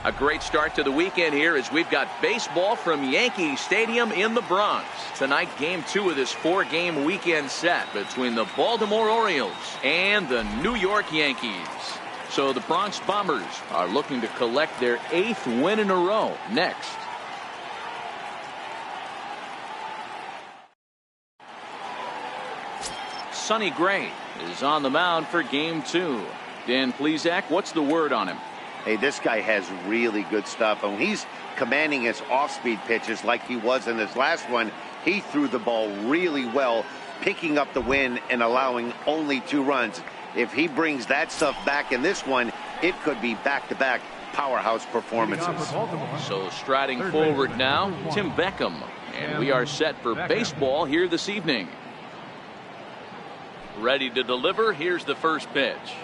A great start to the weekend here as we've got baseball from Yankee Stadium in the Bronx. Tonight, game 2 of this 4-game weekend set between the Baltimore Orioles and the New York Yankees. So the Bronx Bombers are looking to collect their 8th win in a row next. Sonny Gray is on the mound for game 2. Dan Plesac, what's the word on him? Hey, this guy has really good stuff. And when he's commanding his off-speed pitches like he was in his last one, he threw the ball really well, picking up the win and allowing only 2 runs. If he brings that stuff back in this one, it could be back-to-back powerhouse performances. So striding forward now, Tim Beckham. And we are set for baseball here this evening. Ready to deliver. Here's the first pitch.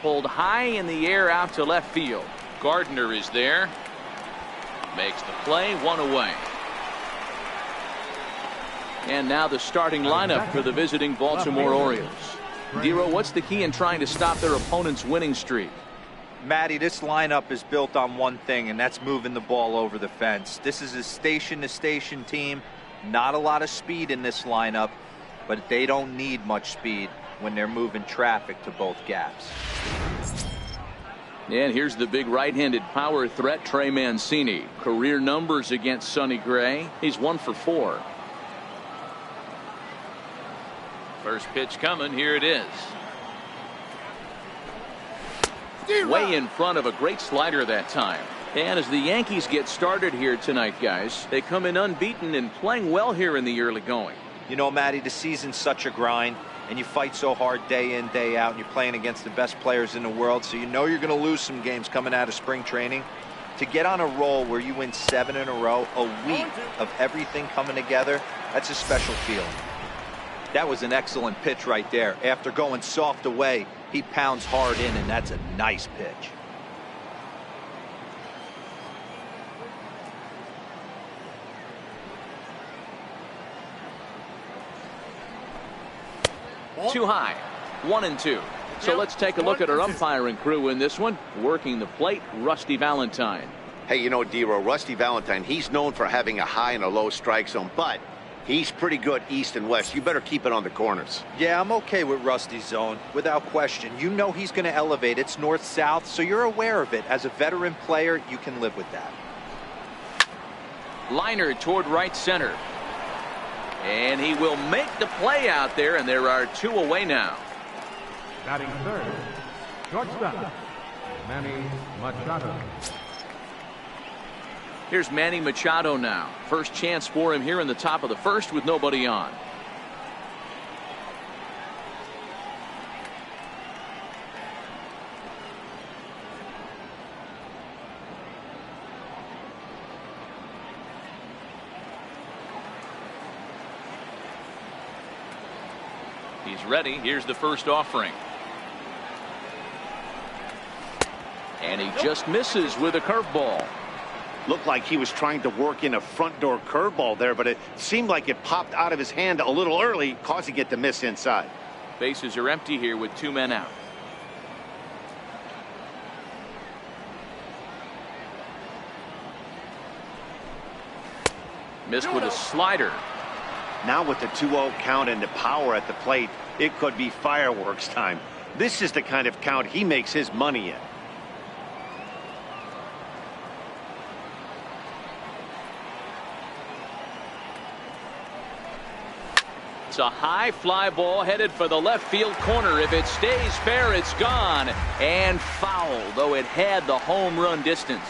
Pulled high in the air out to left field. Gardner is there. Makes the play, 1 away. And now the starting lineup for the visiting Baltimore Orioles. Dero, what's the key in trying to stop their opponent's winning streak? Matty, this lineup is built on one thing, and that's moving the ball over the fence. This is a station-to-station team. Not a lot of speed in this lineup, but they don't need much speed when they're moving traffic to both gaps. And here's the big right-handed power threat, Trey Mancini. Career numbers against Sonny Gray. He's 1 for 4. First pitch coming. Here it is. Way in front of a great slider that time. And as the Yankees get started here tonight, guys, they come in unbeaten and playing well here in the early going. You know, Matty, the season's such a grind, and you fight so hard day in, day out, and you're playing against the best players in the world, so you know you're going to lose some games coming out of spring training. To get on a roll where you win 7 in a row, a week of everything coming together, that's a special feeling. That was an excellent pitch right there. After going soft away, he pounds hard in, and that's a nice pitch. Too high. 1-2. So let's take a look at our umpiring crew in this one. Working the plate, Rusty Valentine. Hey, you know, Dero, Rusty Valentine, he's known for having a high and a low strike zone, but he's pretty good east and west. You better keep it on the corners. Yeah, I'm okay with Rusty's zone, without question. You know he's going to elevate. It's north-south, so you're aware of it. As a veteran player, you can live with that. Liner toward right center. And he will make the play out there, and there are 2 away now. Batting third, shortstop, Manny Machado. Here's Manny Machado now. First chance for him here in the top of the first with nobody on. He's ready. Here's the first offering. And he just misses with a curveball. Looked like he was trying to work in a front door curveball there, but it seemed like it popped out of his hand a little early, causing it to miss inside. Bases are empty here with 2 men out. Missed with a slider. Now with the 2-0 count and the power at the plate, it could be fireworks time. This is the kind of count he makes his money in. It's a high fly ball headed for the left field corner. If it stays fair, it's gone. And foul, though it had the home run distance.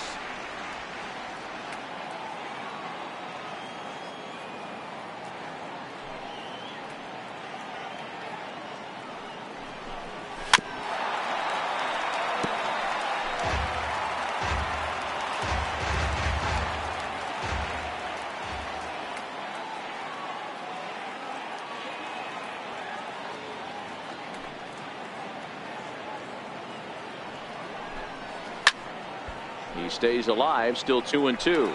He stays alive, still 2-2.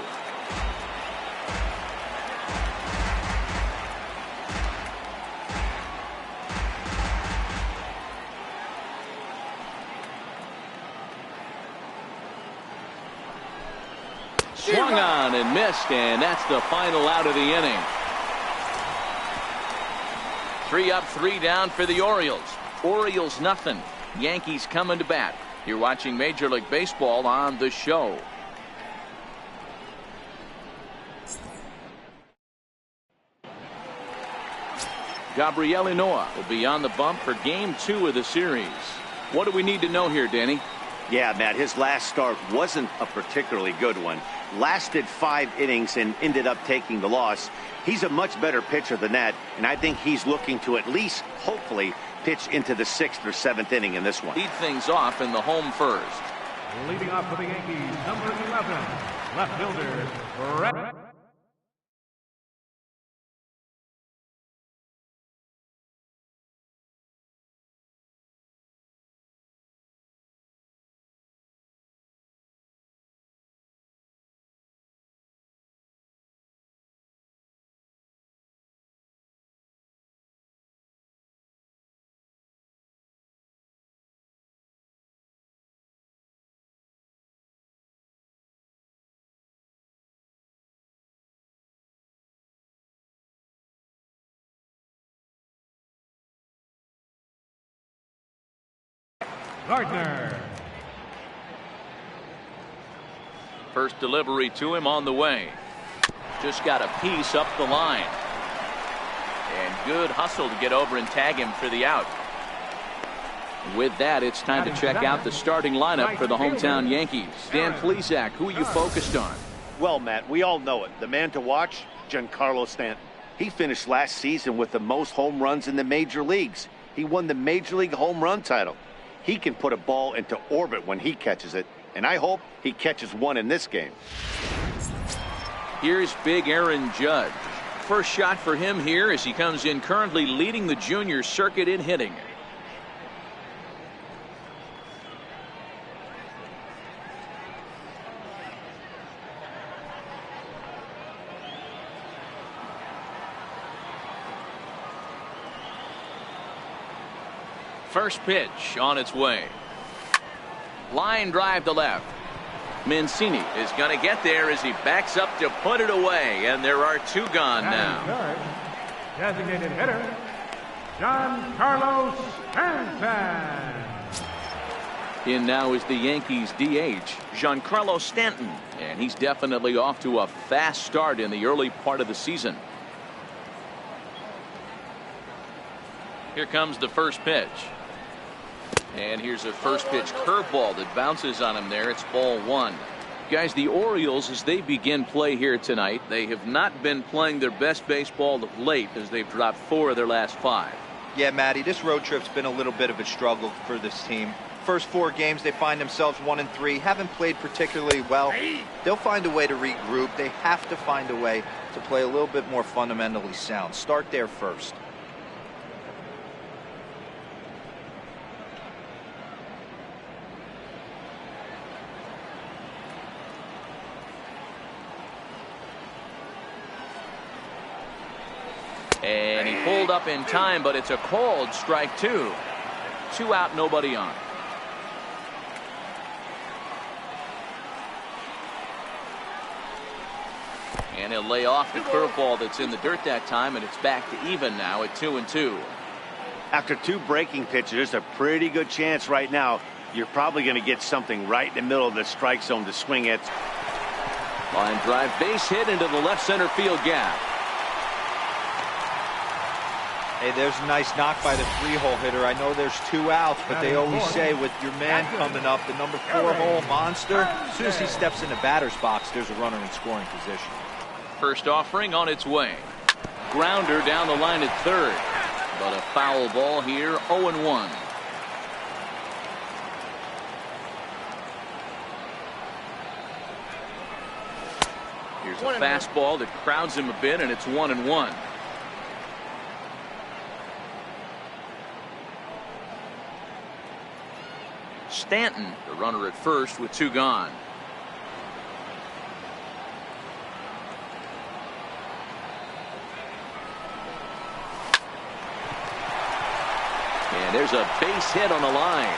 Swung on and missed, and that's the final out of the inning. 3 up, 3 down for the Orioles. Orioles nothing. Yankees coming to bat. You're watching Major League Baseball on The Show. Gabriel Noah will be on the bump for Game 2 of the series. What do we need to know here, Danny? Yeah, Matt, his last start wasn't a particularly good one. Lasted 5 innings and ended up taking the loss. He's a much better pitcher than that, and I think he's looking to at least, hopefully, pitch into the 6th or 7th inning in this one. Lead things off in the home first. Leading off for the Yankees, number 11, left fielder, Brett. Gardner. First delivery to him on the way. Just got a piece up the line. And good hustle to get over and tag him for the out. With that, it's time to check out the starting lineup for the hometown Yankees. Dan Plesac, who are you focused on? Well, Matt, we all know it. The man to watch, Giancarlo Stanton. He finished last season with the most home runs in the major leagues. He won the Major League home run title. He can put a ball into orbit when he catches it, and I hope he catches one in this game. Here's big Aaron Judge. First shot for him here as he comes in currently leading the junior circuit in hitting. First pitch on its way. Line drive to left. Mancini is going to get there as he backs up to put it away, and there are 2 gone now. Designated hitter, Giancarlo Stanton. In now is the Yankees DH, Giancarlo Stanton, and he's definitely off to a fast start in the early part of the season. Here comes the first pitch. And here's a first pitch curveball that bounces on him there. It's ball 1. Guys, the Orioles, as they begin play here tonight, they have not been playing their best baseball of late as they've dropped 4 of their last 5. Yeah, Matty, this road trip's been a little bit of a struggle for this team. First 4 games, they find themselves 1-3, haven't played particularly well. They'll find a way to regroup. They have to find a way to play a little bit more fundamentally sound. Start there first. And he pulled up in time, but it's a called strike 2. 2 out, nobody on. And he'll lay off the curveball that's in the dirt that time, and it's back to even now at 2-2. After 2 breaking pitches, there's a pretty good chance right now you're probably going to get something right in the middle of the strike zone to swing at. Line drive, base hit into the left center field gap. Hey, there's a nice knock by the 3-hole hitter. I know there's 2 outs, but they always say with your man coming up, the number 4-hole monster, as soon as he steps in the batter's box, there's a runner in scoring position. First offering on its way. Grounder down the line at third. But a foul ball here, 0-1. Here's a fastball that crowds him a bit, and it's 1-1. Stanton, the runner at first with 2 gone. And there's a base hit on the line.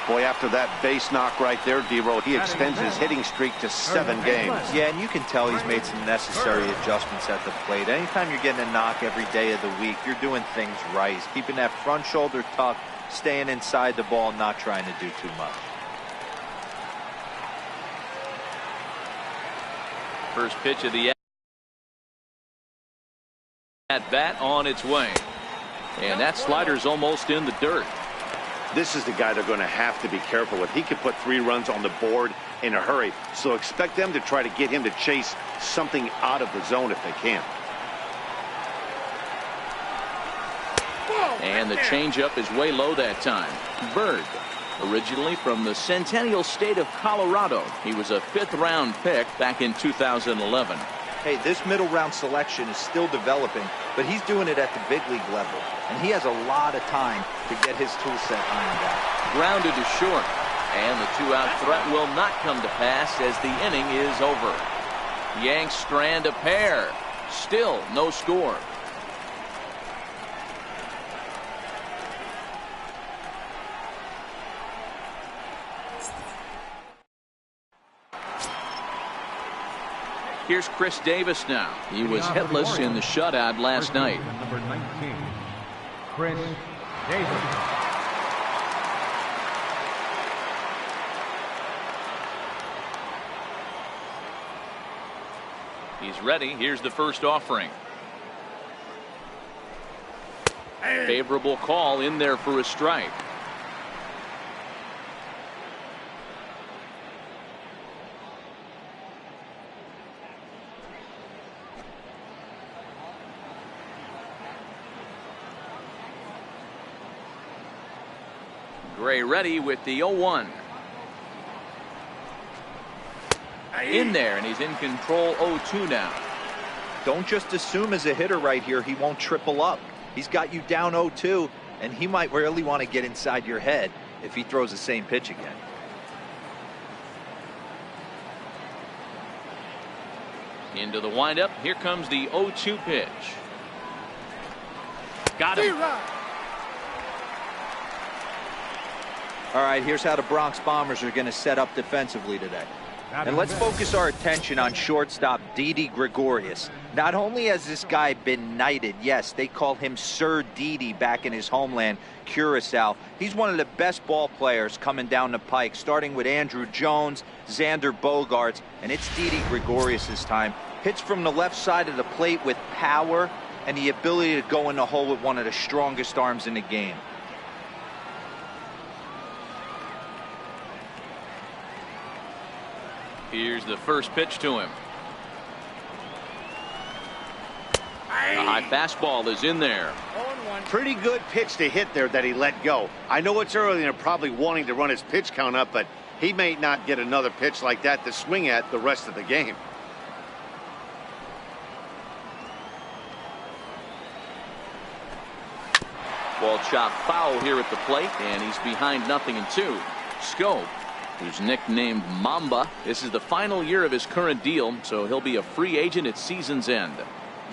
Boy, after that base knock right there, D-Roll, he extends his hitting streak to 7 games. Yeah, and you can tell he's made some necessary adjustments at the plate. Anytime you're getting a knock every day of the week, you're doing things right. He's keeping that front shoulder tucked, staying inside the ball, not trying to do too much. First pitch of the at-bat on its way. And that slider's almost in the dirt. This is the guy they're going to have to be careful with. He could put 3 runs on the board in a hurry, so expect them to try to get him to chase something out of the zone if they can. And the changeup is way low that time. Bird, originally from the Centennial State of Colorado. He was a 5th-round pick back in 2011. Hey, this middle round selection is still developing, but he's doing it at the big league level, and he has a lot of time to get his tool set ironed out. Grounded to short, and the 2-out threat will not come to pass as the inning is over. Yanks strand a pair. Still no score. Here's Chris Davis now. He was hitless in the shutout last night. Number 19, Chris Davis. He's ready. Here's the first offering. Favorable call in there for a strike. Gray ready with the 0-1. In there, and he's in control 0-2 now. Don't just assume as a hitter right here he won't triple up. He's got you down 0-2, and he might really want to get inside your head if he throws the same pitch again. Into the windup. Here comes the 0-2 pitch. Got him. All right, here's how the Bronx Bombers are going to set up defensively today. And let's focus our attention on shortstop Didi Gregorius. Not only has this guy been knighted, yes, they call him Sir Didi back in his homeland, Curacao. He's one of the best ball players coming down the pike, starting with Andrew Jones, Xander Bogaerts, and it's Didi Gregorius' time. Hits from the left side of the plate with power and the ability to go in the hole with one of the strongest arms in the game. Here's the first pitch to him. A high fastball is in there. Pretty good pitch to hit there that he let go. I know it's early and they're probably wanting to run his pitch count up, but he may not get another pitch like that to swing at the rest of the game. Ball chopped foul here at the plate, and he's behind 0-2. Scope, who's nicknamed Mamba. This is the final year of his current deal, so he'll be a free agent at season's end.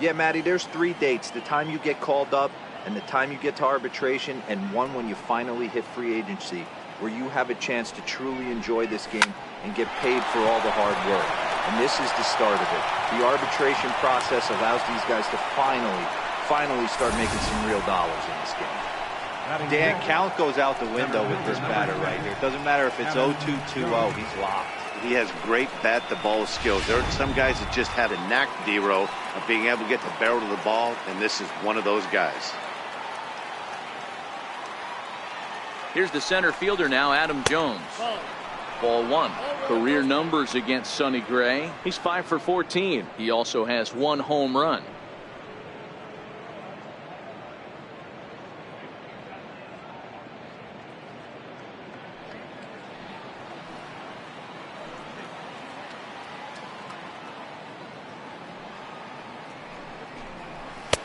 Yeah, Matty, there's 3 dates. The time you get called up and the time you get to arbitration, and one when you finally hit free agency, where you have a chance to truly enjoy this game and get paid for all the hard work. And this is the start of it. The arbitration process allows these guys to finally start making some real dollars in this game. Dan, count goes out the window with this batter right here. It doesn't matter if it's 0-2, 2-0, he's locked. He has great bat-to-ball skills. There are some guys that just have a knack, D-Row, of being able to get the barrel of the ball, and this is one of those guys. Here's the center fielder now, Adam Jones. Ball 1. Career numbers against Sonny Gray. He's 5 for 14. He also has 1 home run.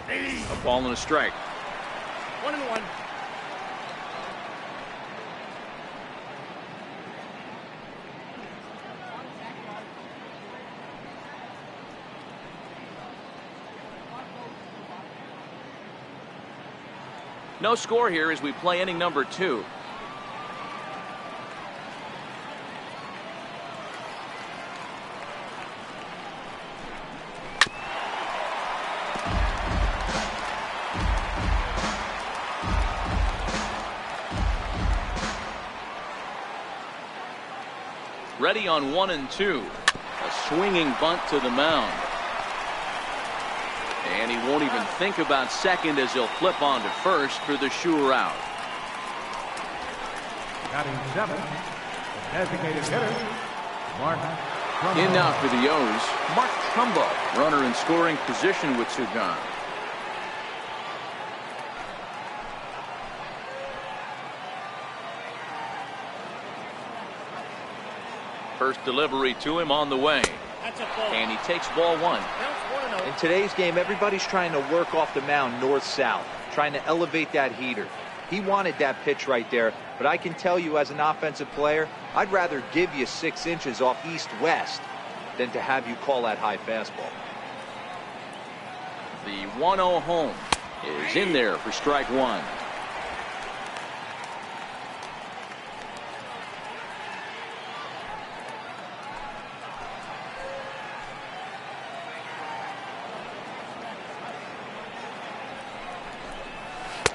A ball and a strike. 1-1. No score here as we play inning number 2. Ready on 1 and 2. A swinging bunt to the mound. And he won't even think about second as he'll flip on to first for the sure out. Batting 7, the designated hitter, Mark Trumbo. In now for the O's, Mark Trumbo, runner in scoring position with 2 gone. First delivery to him on the way. And he takes ball 1. In today's game, everybody's trying to work off the mound north-south, trying to elevate that heater. He wanted that pitch right there, but I can tell you as an offensive player, I'd rather give you 6 inches off east-west than to have you call that high fastball. The 1-0 home is in there for strike 1.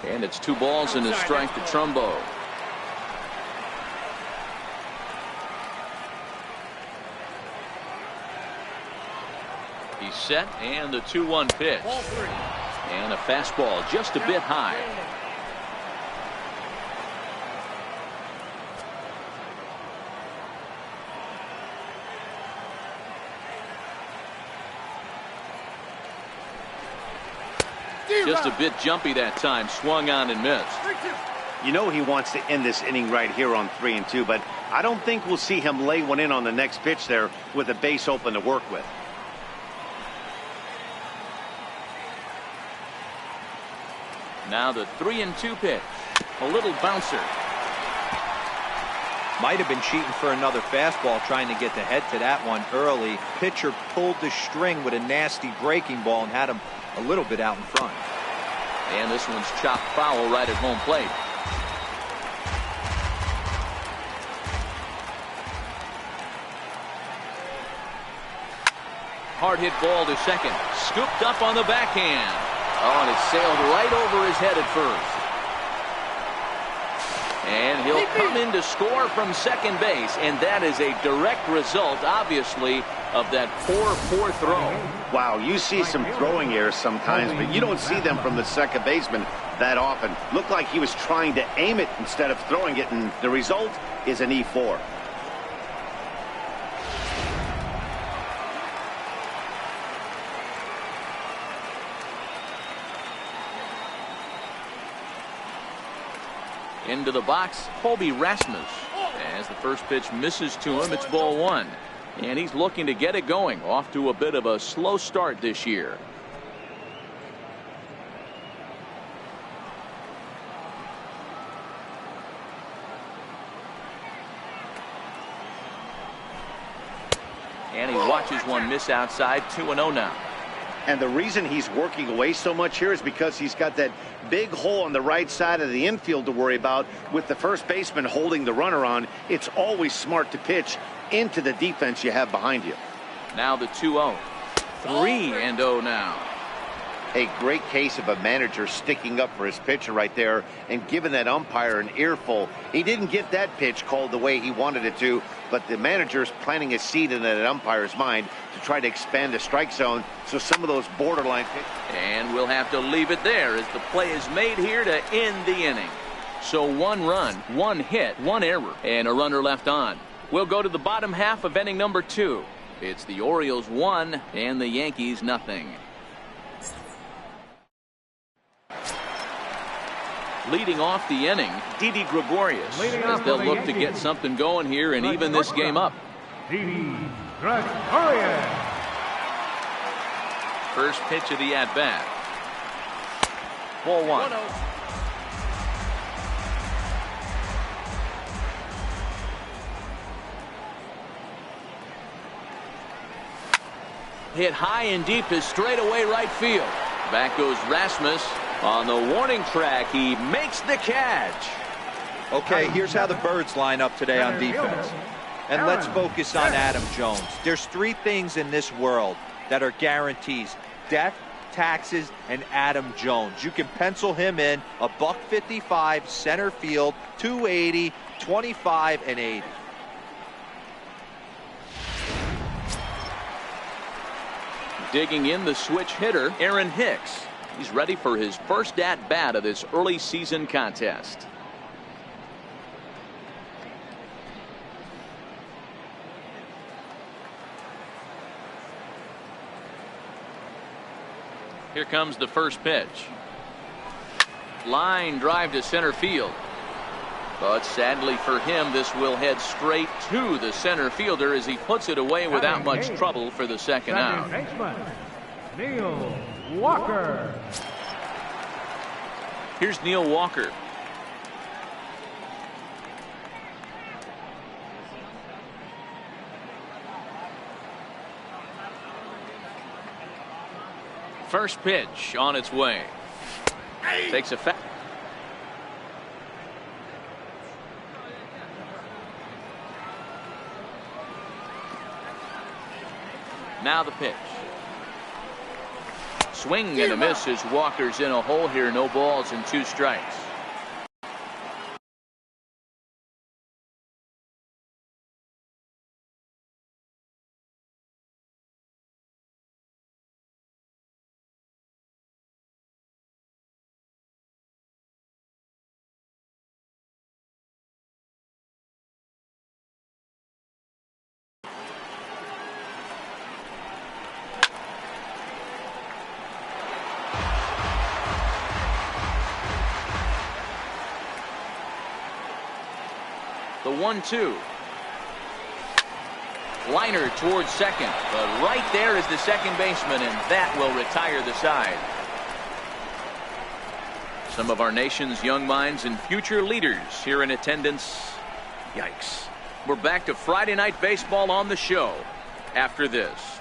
And it's 2 balls and a strike to Trumbo. He's set, and the 2-1 pitch. And a fastball just a bit high. Just a bit jumpy that time, swung on and missed. You know he wants to end this inning right here on 3 and 2, but I don't think we'll see him lay one in on the next pitch there with a base open to work with. Now the 3-2 pitch. A little bouncer. Might have been cheating for another fastball, trying to get the head to that one early. Pitcher pulled the string with a nasty breaking ball and had him a little bit out in front. And this one's chopped foul right at home plate. Hard hit ball to second. Scooped up on the backhand. Oh, and it sailed right over his head at first. And he'll come in to score from second base. And that is a direct result, obviously, of that poor throw. Wow, you see some throwing errors sometimes, but you don't see them from the second baseman that often. Looked like he was trying to aim it instead of throwing it, and the result is an E4. Into the box, Colby Rasmus. As the first pitch misses to him, it's ball 1. And he's looking to get it going. Off to a bit of a slow start this year. And he watches one miss outside. 2-0 now. And the reason he's working away so much here is because he's got that big hole on the right side of the infield to worry about with the first baseman holding the runner on. It's always smart to pitch into the defense you have behind you. Now the 2-0. 3-0 now. A great case of a manager sticking up for his pitcher right there and giving that umpire an earful. He didn't get that pitch called the way he wanted it to, but the manager's planting a seed in that umpire's mind to try to expand the strike zone, so some of those borderline pitches. And we'll have to leave it there as the play is made here to end the inning. So 1 run, 1 hit, 1 error, and a runner left on. We'll go to the bottom half of inning number 2. It's the Orioles 1 and the Yankees nothing. Leading off the inning, Didi Gregorius, as they'll look to get something going here and even this game up. Didi Gregorius. First pitch of the at-bat. Ball 1. Hit high and deep to straightaway right field. Back goes Rasmus. On the warning track, he makes the catch. Okay, here's how the Birds line up today on defense. And let's focus on Adam Jones. There's 3 things in this world that are guarantees: death, taxes, and Adam Jones. You can pencil him in a $155, center field, 280, 25, and 80. Digging in the switch hitter, Aaron Hicks. He's ready for his first at-bat of this early season contest. Here comes the first pitch. Line drive to center field. But sadly for him, this will head straight to the center fielder as he puts it away without much trouble for the second out. Neil Walker. Here's Neil Walker. First pitch on its way. Takes effect. Now the pitch. Swing and a miss as Walker's in a hole here. No balls and 2 strikes. The 1-2. Liner towards second, but right there is the second baseman, and that will retire the side. Some of our nation's young minds and future leaders here in attendance. Yikes. We're back to Friday night baseball on the show after this.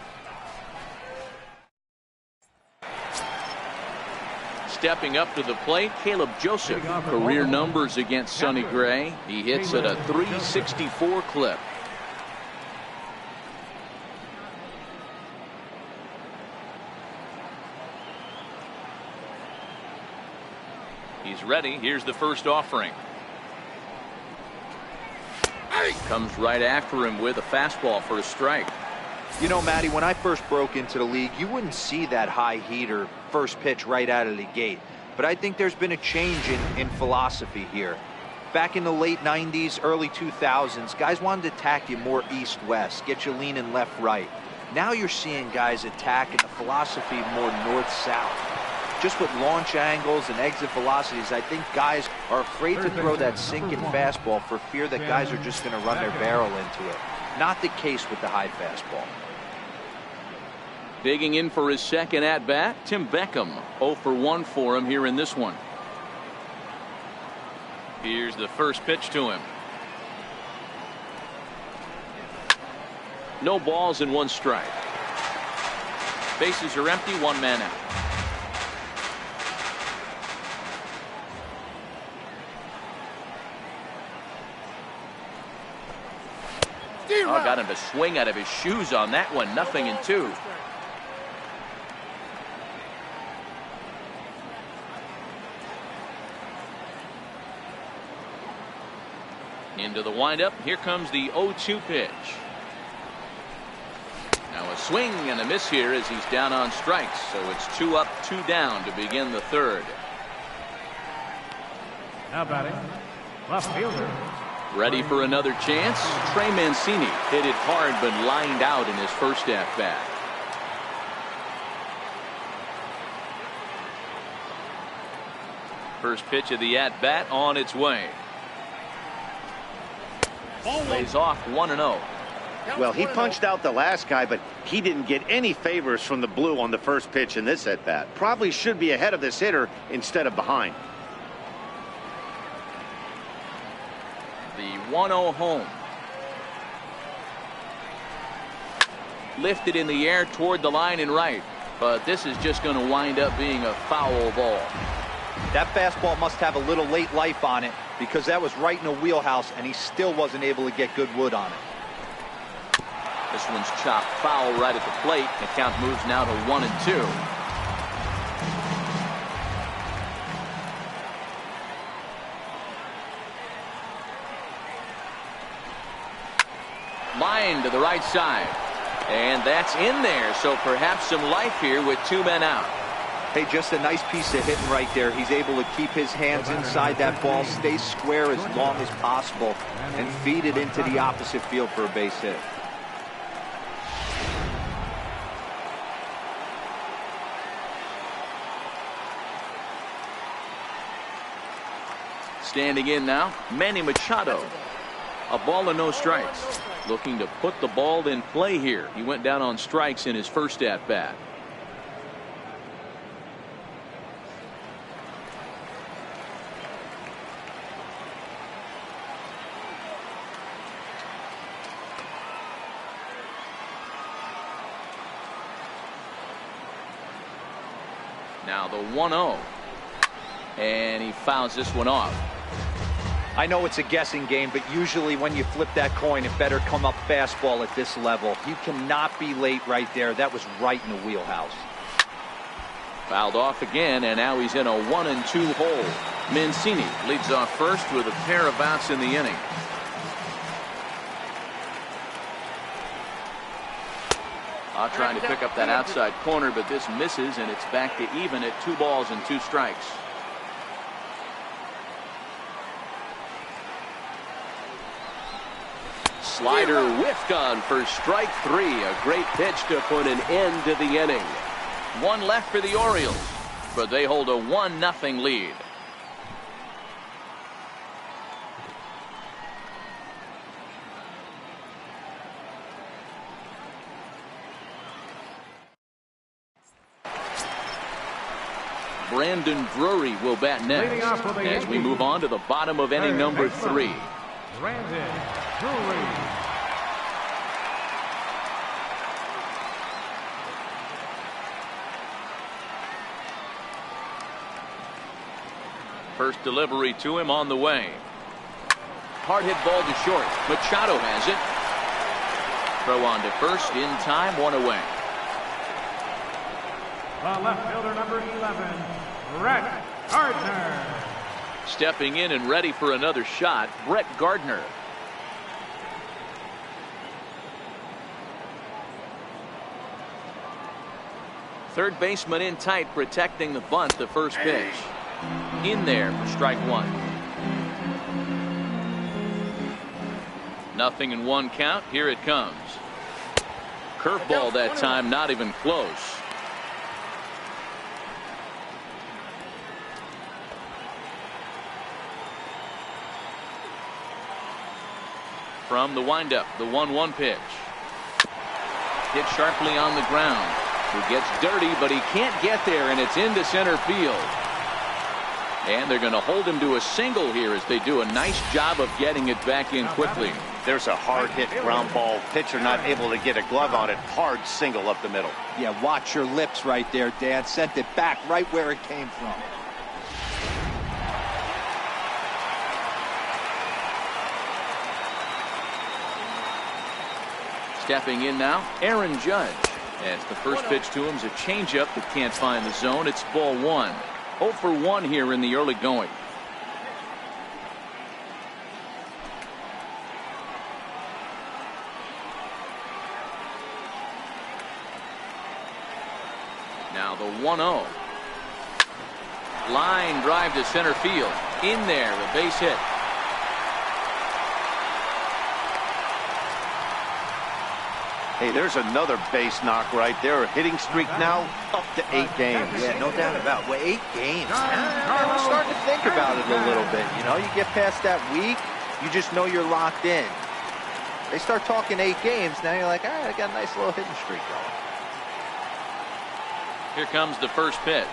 Stepping up to the plate, Caleb Joseph. Career numbers against Sonny Gray. He hits at a .364 clip. He's ready. Here's the first offering. Comes right after him with a fastball for a strike. You know, Matty, when I first broke into the league, you wouldn't see that high heater first pitch right out of the gate. But I think there's been a change in philosophy here. Back in the late 90s, early 2000s, guys wanted to attack you more east-west, get you leaning left-right. Now you're seeing guys attacking the philosophy more north-south. Just with launch angles and exit velocities, I think guys are afraid to throw that sinking fastball for fear that guys are just going to run their barrel into it. Not the case with the high fastball. Digging in for his second at-bat, Tim Beckham. 0 for 1 for him here in this one. Here's the first pitch to him. No balls and 1 strike. Bases are empty, 1 man out. Oh, got him to swing out of his shoes on that one. 0-2. Into the windup. Here comes the 0-2 pitch. Now a swing and a miss here as he's down on strikes. So it's 2 up, 2 down to begin the third. Now batting, left fielder. Ready for another chance. Trey Mancini hit it hard but lined out in his first at-bat. First pitch of the at-bat on its way. Lays off 1-0. Well, he punched out the last guy, but he didn't get any favors from the blue on the first pitch in this at-bat. Probably should be ahead of this hitter instead of behind. The 1-0 home. Lifted in the air toward the line and right, but this is just going to wind up being a foul ball. That fastball must have a little late life on it because that was right in the wheelhouse and he still wasn't able to get good wood on it. This one's chopped foul right at the plate. The count moves now to 1-2. Line to the right side. And that's in there, so perhaps some life here with 2 men out. Hey, just a nice piece of hitting right there. He's able to keep his hands inside that ball, stay square as long as possible, and feed it into the opposite field for a base hit. Standing in now, Manny Machado. A ball and no strikes. Looking to put the ball in play here. He went down on strikes in his first at bat. Now the 1-0. And he fouls this one off. I know it's a guessing game, but usually when you flip that coin, it better come up fastball at this level. You cannot be late right there. That was right in the wheelhouse. Fouled off again, and now he's in a 1-2 hole. Mancini leads off first with a pair of outs in the inning. Trying to pick up that outside corner, but this misses, and it's back to even at 2 balls and 2 strikes. Slider whiffed on for strike 3. A great pitch to put an end to the inning. 1 left for the Orioles, but they hold a 1-0 lead. Brandon Drury will bat next as we move on to the bottom of inning number 3. Brandon Drury. First delivery to him on the way. Hard hit ball to short. Machado has it. Throw on to first in time, 1 away. The left fielder, number 11, Brett Gardner. Stepping in and ready for another shot, Brett Gardner. Third baseman in tight, protecting the bunt, the first pitch. In there for strike 1. 0-1 count. Here it comes. Curveball that time, not even close. From the windup, the 1-1 pitch. Hit sharply on the ground. He gets dirty, but he can't get there, and it's into center field. And they're going to hold him to a single here as they do a nice job of getting it back in quickly. There's a hard hit ground ball. Pitcher not able to get a glove on it. Hard single up the middle. Yeah, watch your lips right there, Dan. Sent it back right where it came from. Stepping in now, Aaron Judge. As the first pitch to him is a changeup that can't find the zone. It's ball 1. 0 for 1 here in the early going. Now the 1-0. Line drive to center field. In there, a base hit. Hey, there's another base knock right there. A hitting streak now up to 8 games. Yeah, no doubt about it. Well, 8 games. I'm starting to think about it a little bit. You know, you get past that week, you just know you're locked in. They start talking 8 games, now you're like, all right, I got a nice little hitting streak going. Here comes the first pitch.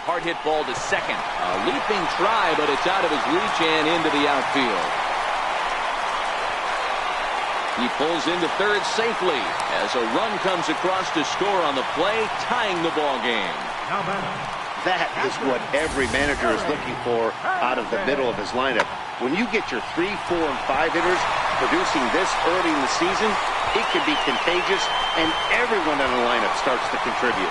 Hard hit ball to second. A leaping try, but it's out of his reach and into the outfield. He pulls into third safely as a run comes across to score on the play, tying the ball game. That is what every manager is looking for out of the middle of his lineup. When you get your 3, 4, and 5 hitters producing this early in the season, it can be contagious, and everyone in the lineup starts to contribute.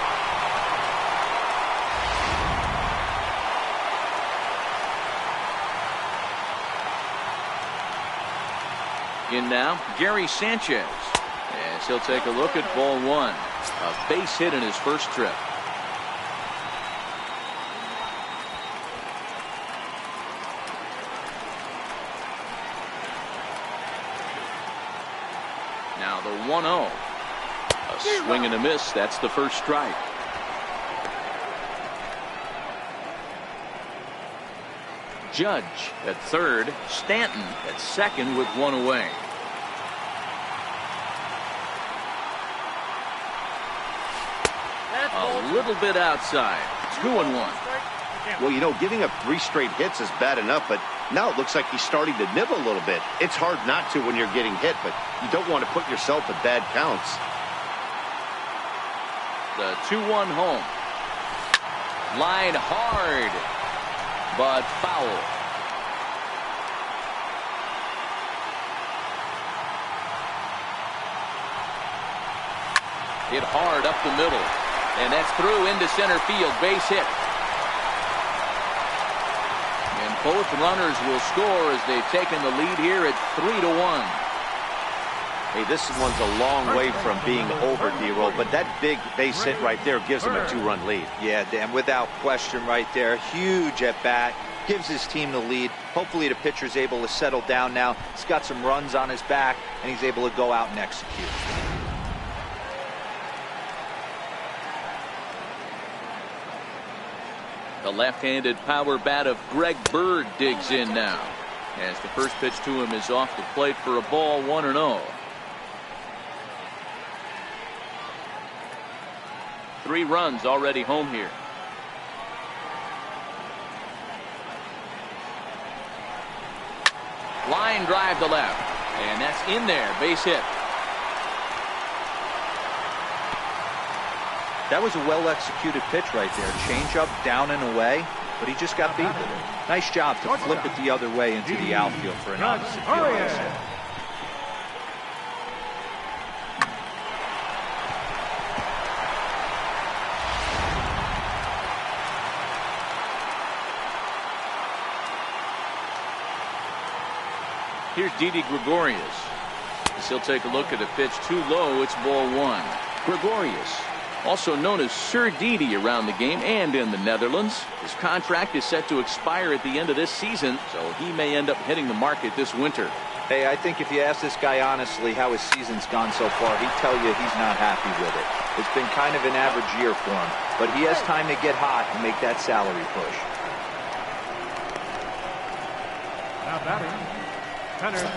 In now, Gary Sanchez. As he'll take a look at ball one. A base hit in his first trip. Now the 1-0. A swing and a miss. That's the first strike. Judge at third. Stanton at second with one away. A little bit outside. 2-1. Well, you know, giving up 3 straight hits is bad enough, but now it looks like he's starting to nibble a little bit. It's hard not to when you're getting hit, but you don't want to put yourself at bad counts. The 2-1 home. Line hard, but foul. Hit hard up the middle. And that's through into center field. Base hit. And both runners will score as they've taken the lead here at 3-1. Hey, this one's a long way from being over, D-Roll, but that big base hit right there gives him a 2-run lead. Yeah, Dan, without question right there. Huge at bat. Gives his team the lead. Hopefully the pitcher's able to settle down now. He's got some runs on his back, and he's able to go out and execute. The left-handed power bat of Greg Bird digs in now. As the first pitch to him is off the plate for a ball, 1-0. 3 runs already home here. Line drive to left. And that's in there. Base hit. That was a well-executed pitch right there. Change up, down and away, but he just got beat with it. Nice job to flip it the other way into the outfield for an opposite field exit. Here's Didi Gregorius. As he'll take a look at a pitch too low. It's ball 1. Gregorius, also known as Sir Didi around the game and in the Netherlands. His contract is set to expire at the end of this season, so he may end up hitting the market this winter. Hey, I think if you ask this guy honestly how his season's gone so far, he'd tell you he's not happy with it. It's been kind of an average year for him, but he has time to get hot and make that salary push. Now batting.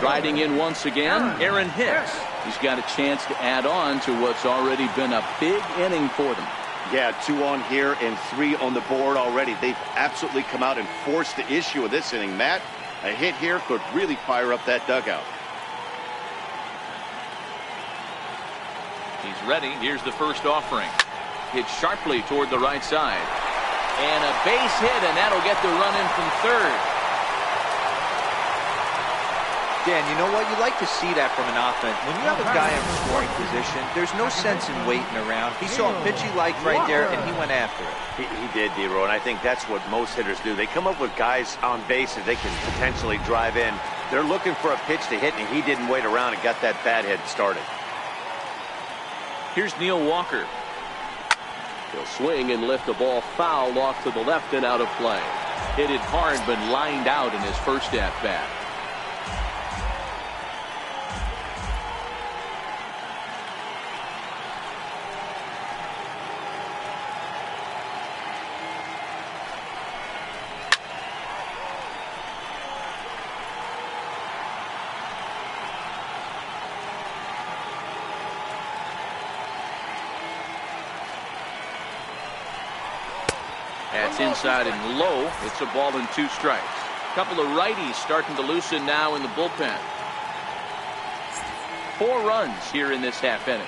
Riding in once again, Aaron Hicks. He's got a chance to add on to what's already been a big inning for them. Yeah, 2 on here and 3 on the board already. They've absolutely come out and forced the issue of this inning. Matt, a hit here could really fire up that dugout. He's ready. Here's the first offering. Hit sharply toward the right side. And a base hit, and that'll get the run in from third. Dan, you know what? You like to see that from an offense. When you have a guy in scoring position, there's no sense in waiting around. He saw a pitch he liked right there, and he went after it. He did, D-Roll, and I think that's what most hitters do. They come up with guys on base that they can potentially drive in. They're looking for a pitch to hit, and he didn't wait around and got that bat hit started. Here's Neil Walker. He'll swing and lift the ball foul off to the left and out of play. Hit it hard, but lined out in his first at-bat. That's inside and low. It's a ball and 2 strikes. A couple of righties starting to loosen now in the bullpen. 4 runs here in this half inning.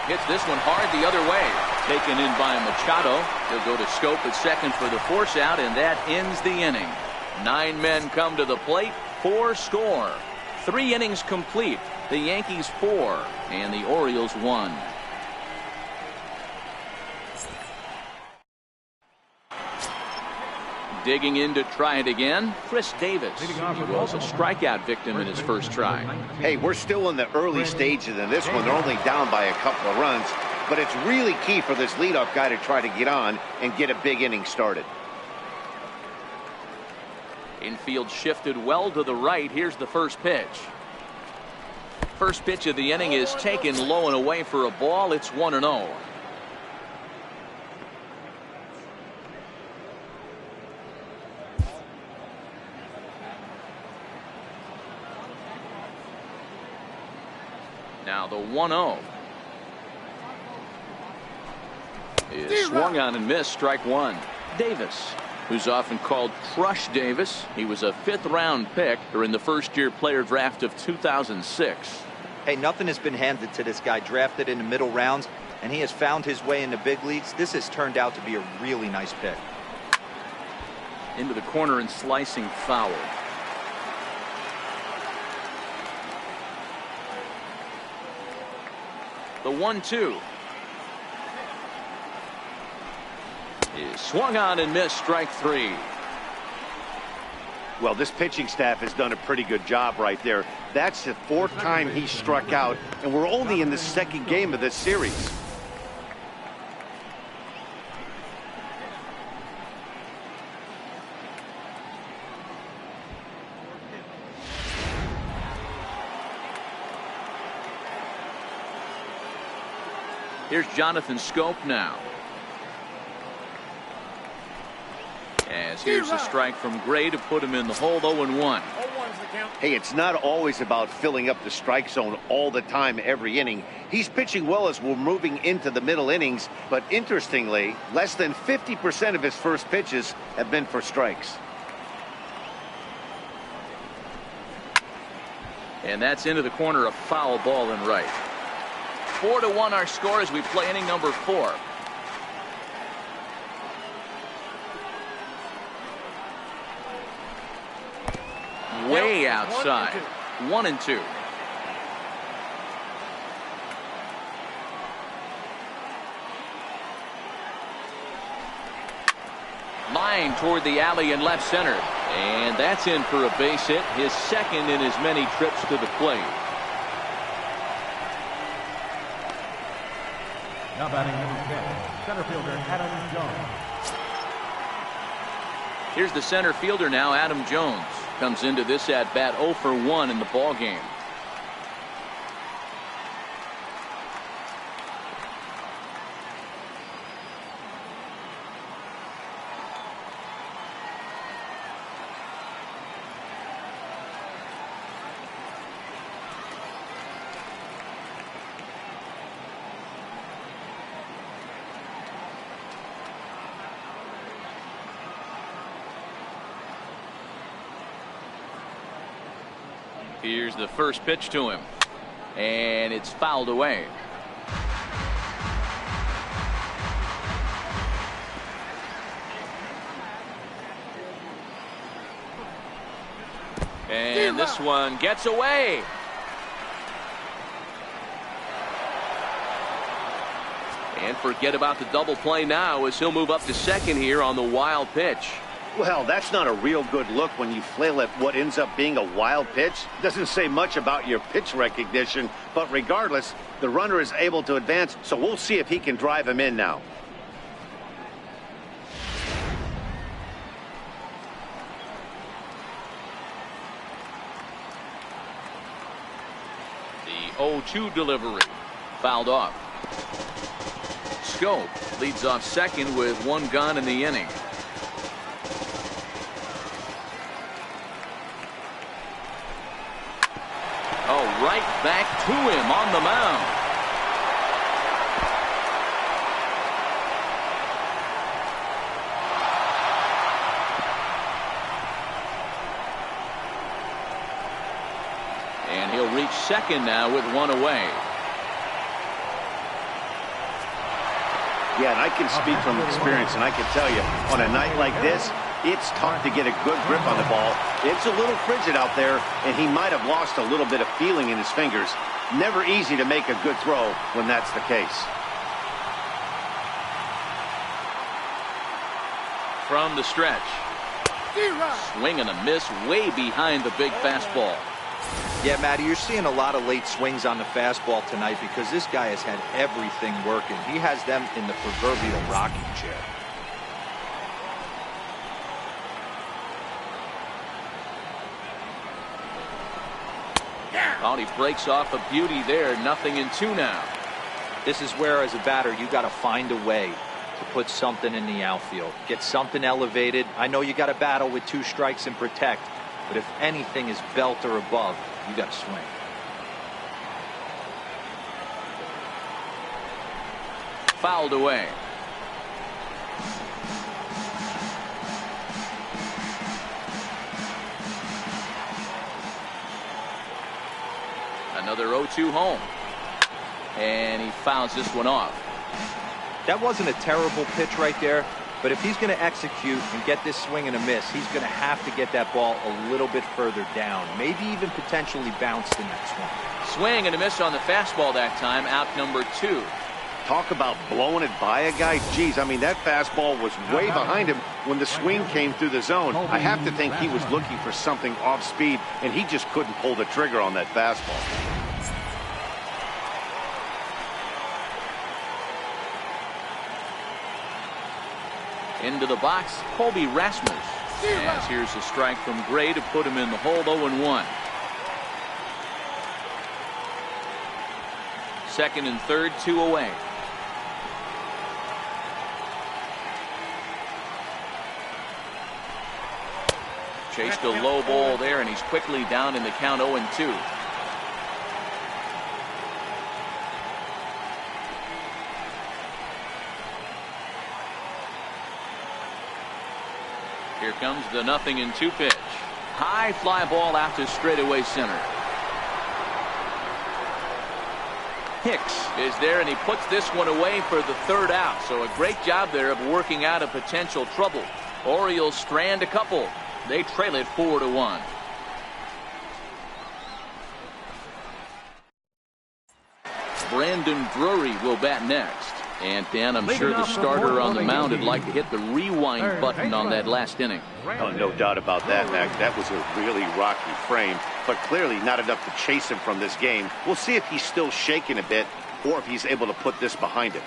Hits this one hard the other way. Taken in by Machado. He'll go to Scope at second for the force out, and that ends the inning. 9 men come to the plate. 4 score. 3 innings complete. The Yankees 4 and the Orioles 1. Digging in to try it again, Chris Davis. He was a strikeout victim in his first try. Hey, we're still in the early stages of this one. They're only down by a couple of runs, but it's really key for this leadoff guy to try to get on and get a big inning started. Infield shifted well to the right. Here's the first pitch. First pitch of the inning is taken low and away for a ball. It's 1-0. Now the 1-0 is swung on and missed. Strike one. Davis, who's often called Crush Davis. He was a 5th round pick during the first year player draft of 2006. Hey, nothing has been handed to this guy. Drafted in the middle rounds, and he has found his way in the big leagues. This has turned out to be a really nice pick. Into the corner and slicing foul. The 1-2 is swung on and missed. Strike three. Well, this pitching staff has done a pretty good job right there. That's the 4th time he struck out, and we're only in the 2nd game of this series. Here's Jonathan Scope now. As here's a strike from Gray to put him in the hole. 0-1. Hey, it's not always about filling up the strike zone all the time every inning. He's pitching well as we're moving into the middle innings, but interestingly, less than 50% of his first pitches have been for strikes. And that's into the corner, a foul ball and right. 4-1 our score as we play inning number 4. Way outside. 1-2. Line toward the alley in left center. And that's in for a base hit, his 2nd in as many trips to the plate. Now batting number 10, center fielder Adam Jones. Here's the center fielder now, Adam Jones. Comes into this at bat 0 for 1 in the ball game. Here's the first pitch to him, and it's fouled away. And this one gets away. And forget about the double play now as he'll move up to 2nd here on the wild pitch. Well, that's not a real good look when you flail at what ends up being a wild pitch. Doesn't say much about your pitch recognition, but regardless, the runner is able to advance, so we'll see if he can drive him in now. The 0-2 delivery fouled off. Scope leads off 2nd with 1 gone in the inning. Oh, right back to him on the mound. And he'll reach 2nd now with 1 away. Yeah, and I can speak from experience, and I can tell you, on a night like this, it's tough to get a good grip on the ball. It's a little frigid out there, and he might have lost a little bit of feeling in his fingers. Never easy to make a good throw when that's the case. From the stretch, Swing and a miss way behind the big fastball. Yeah, Matty, you're seeing a lot of late swings on the fastball tonight because this guy has had everything working. He has them in the proverbial rocking chair. Oh, he breaks off a beauty there. 0-2 now. This is where, as a batter, you got to find a way to put something in the outfield. Get something elevated. I know you got to battle with 2 strikes and protect, but if anything is belt or above, you got to swing. Fouled away. Another 0-2 home. And he fouls this one off. That wasn't a terrible pitch right there, but if he's going to execute and get this swing and a miss, he's going to have to get that ball a little bit further down, maybe even potentially bounce the next one. Swing and a miss on the fastball that time, out number 2. Talk about blowing it by a guy. Geez, I mean, that fastball was way behind him when the swing came through the zone. I have to think he was looking for something off speed, and he just couldn't pull the trigger on that fastball. Into the box, Colby Rasmus. As here's a strike from Gray to put him in the hold. 0-1. Second and third, 2 away. Chased a low ball there, and he's quickly down in the count. 0-2. Here comes the 0-2 pitch. High fly ball out to straightaway center. Hicks is there, and he puts this one away for the 3rd out. So a great job there of working out a potential trouble. Orioles strand a couple. They trail it 4-1. Brandon Drury will bat next. And Dan, I'm sure the starter on the mound would like to hit the rewind button on that last inning. Oh, no doubt about that, Mac. That was a really rocky frame, but clearly not enough to chase him from this game. We'll see if he's still shaking a bit or if he's able to put this behind him.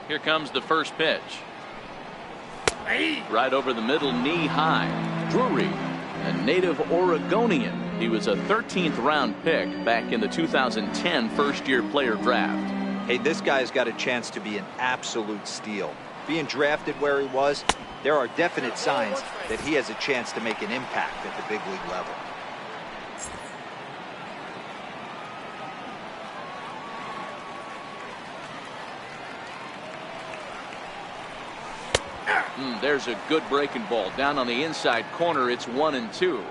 Here comes the first pitch. Right over the middle, knee high. Drury, a native Oregonian. He was a 13th round pick back in the 2010 first-year player draft. Hey, this guy's got a chance to be an absolute steal. Being drafted where he was, there are definite signs that he has a chance to make an impact at the big league level. There's a good breaking ball down on the inside corner. It's 1-2.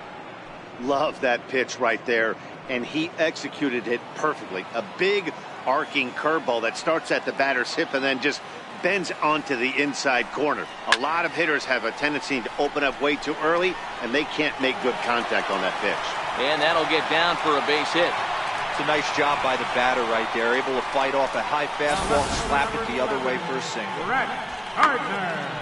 Love that pitch right there, and he executed it perfectly. A big arcing curveball that starts at the batter's hip and then just bends onto the inside corner. A lot of hitters have a tendency to open up way too early, and they can't make good contact on that pitch. And that'll get down for a base hit. It's a nice job by the batter right there, able to fight off a high fastball and slap it the other way for a single. Gardner.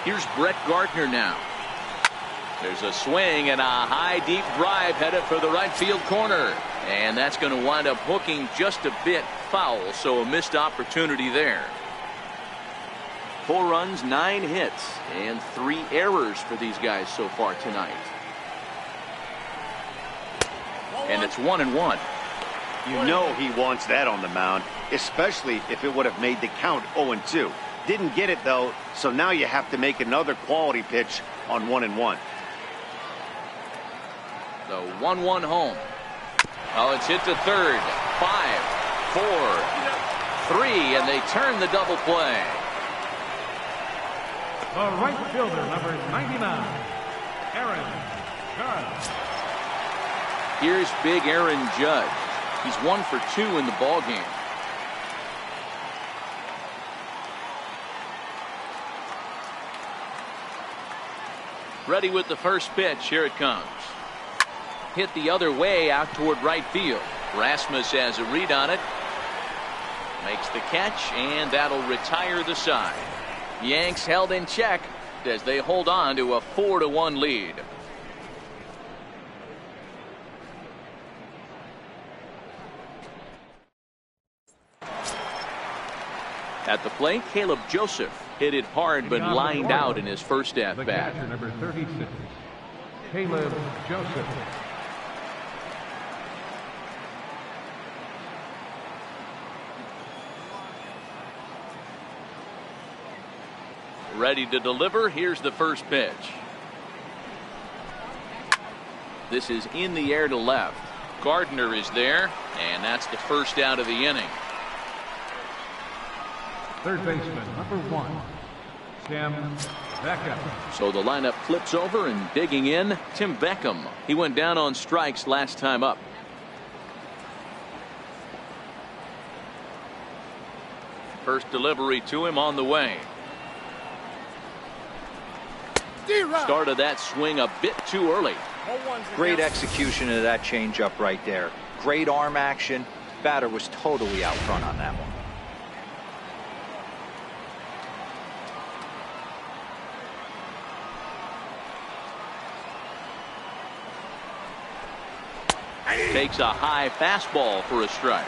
Here's Brett Gardner now. There's a swing and a high deep drive headed for the right field corner. And that's going to wind up hooking just a bit foul, so a missed opportunity there. 4 runs, 9 hits, and 3 errors for these guys so far tonight. And it's 1-1. You know he wants that on the mound, especially if it would have made the count 0-2. Didn't get it, though, so now you have to make another quality pitch on 1-1. The 1-1 home. Oh, it's hit to third. 5, 4, 3, and they turn the double play. The right fielder, number 99, Aaron Judge. Here's big Aaron Judge. He's 1 for 2 in the ballgame. Ready with the first pitch. Here it comes. Hit the other way out toward right field. Rasmus has a read on it. Makes the catch, and that'll retire the side. Yanks held in check as they hold on to a 4-1 lead. At the plate, Caleb Joseph hit it hard but lined out in his first at bat. The catcher, number 36, Caleb Joseph. Ready to deliver. Here's the first pitch. This is in the air to left. Gardner is there, and that's the first out of the inning. Third baseman, number 1, Tim Beckham. So the lineup flips over, and digging in, Tim Beckham. He went down on strikes last time up. First delivery to him on the way. Started that swing a bit too early. Great execution of that changeup right there. Great arm action. Batter was totally out front on that one. Takes a high fastball for a strike.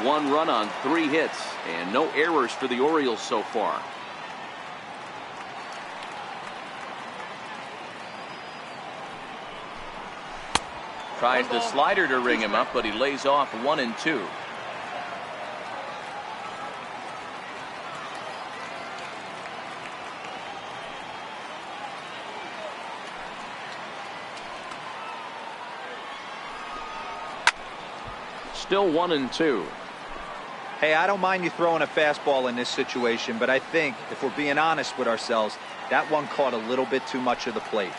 1 run on 3 hits, and no errors for the Orioles so far. Tries the slider to ring him up, but he lays off 1 and 2. Still 1 and 2. Hey, I don't mind you throwing a fastball in this situation, but I think if we're being honest with ourselves, that one caught a little bit too much of the plate.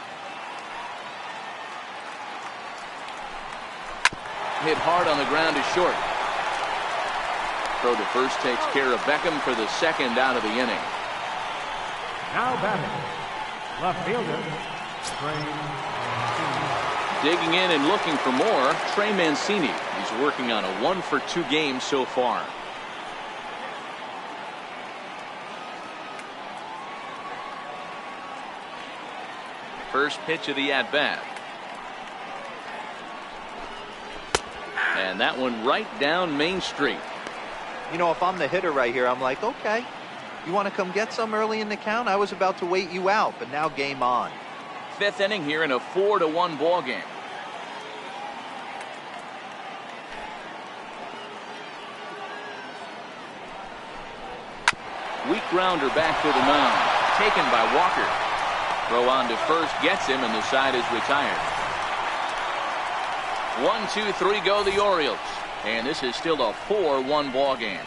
Hit hard on the ground to short. Throw to first takes care of Beckham for the second out of the inning. Now batting, left fielder, Trey Mancini. Digging in and looking for more, Trey Mancini. He's working on a 1-for-2 game so far. First pitch of the at-bat. And that one right down Main Street. You know, if I'm the hitter right here, I'm like, okay, you want to come get some early in the count? I was about to wait you out, but now game on. 5th inning here in a 4-1 ball game. Weak grounder back to the mound. Taken by Walker. Throw on to first gets him, and the side is retired. 1, 2, 3 go the Orioles. And this is still a 4-1 ball game.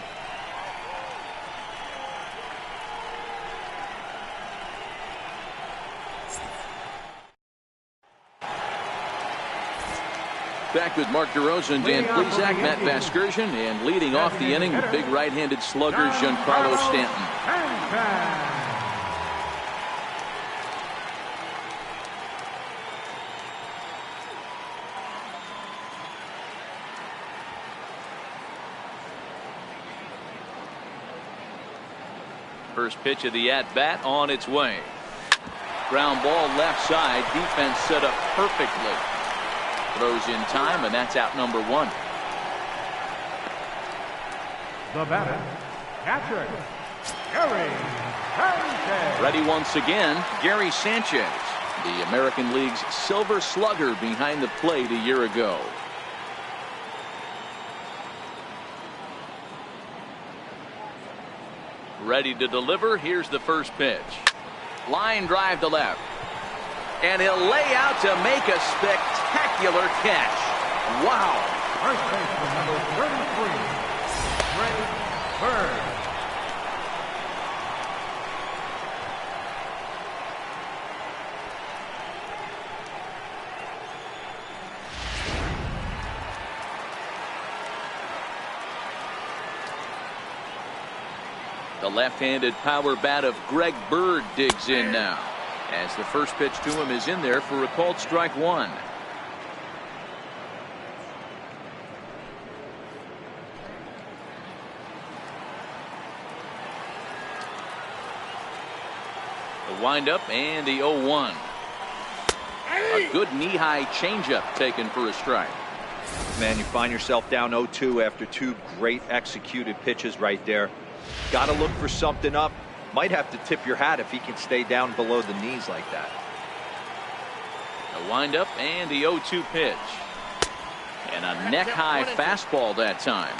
Back with Mark DeRosa, Dan Plesac, Matt Vasgersian, and leading off the inning, the big right-handed slugger, Giancarlo Stanton. First pitch of the at-bat on its way. Ground ball left side. Defense set up perfectly. Throws in time, and that's out number 1. The batter, catcher, Gary Sanchez. Ready once again, Gary Sanchez, the American League's Silver Slugger behind the plate a year ago. Ready to deliver. Here's the first pitch. Line drive to left. And he'll lay out to make a spectacular catch. Wow. First baseman, number 33, Greg Bird. The left-handed power bat of Greg Bird digs in now. As the first pitch to him is in there for a called strike one. The windup and the 0-1. A good knee-high changeup taken for a strike. Man, you find yourself down 0-2 after two great executed pitches right there. Got to look for something up. Might have to tip your hat if he can stay down below the knees like that. The windup and the 0-2 pitch. And a neck-high fastball that time.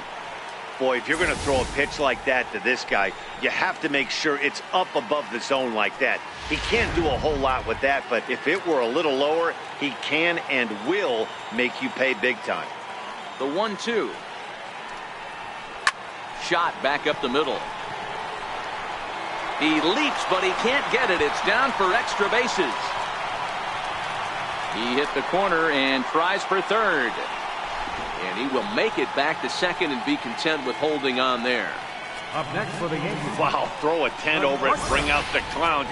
Boy, if you're going to throw a pitch like that to this guy, you have to make sure it's up above the zone like that. He can't do a whole lot with that, but if it were a little lower, he can and will make you pay big time. The 1-2. Shot back up the middle. He leaps, but he can't get it. It's down for extra bases. He hit the corner and tries for third. And he will make it back to second and be content with holding on there. Up next for the Yankees. Wow, throw a tent over it, bring out the clowns.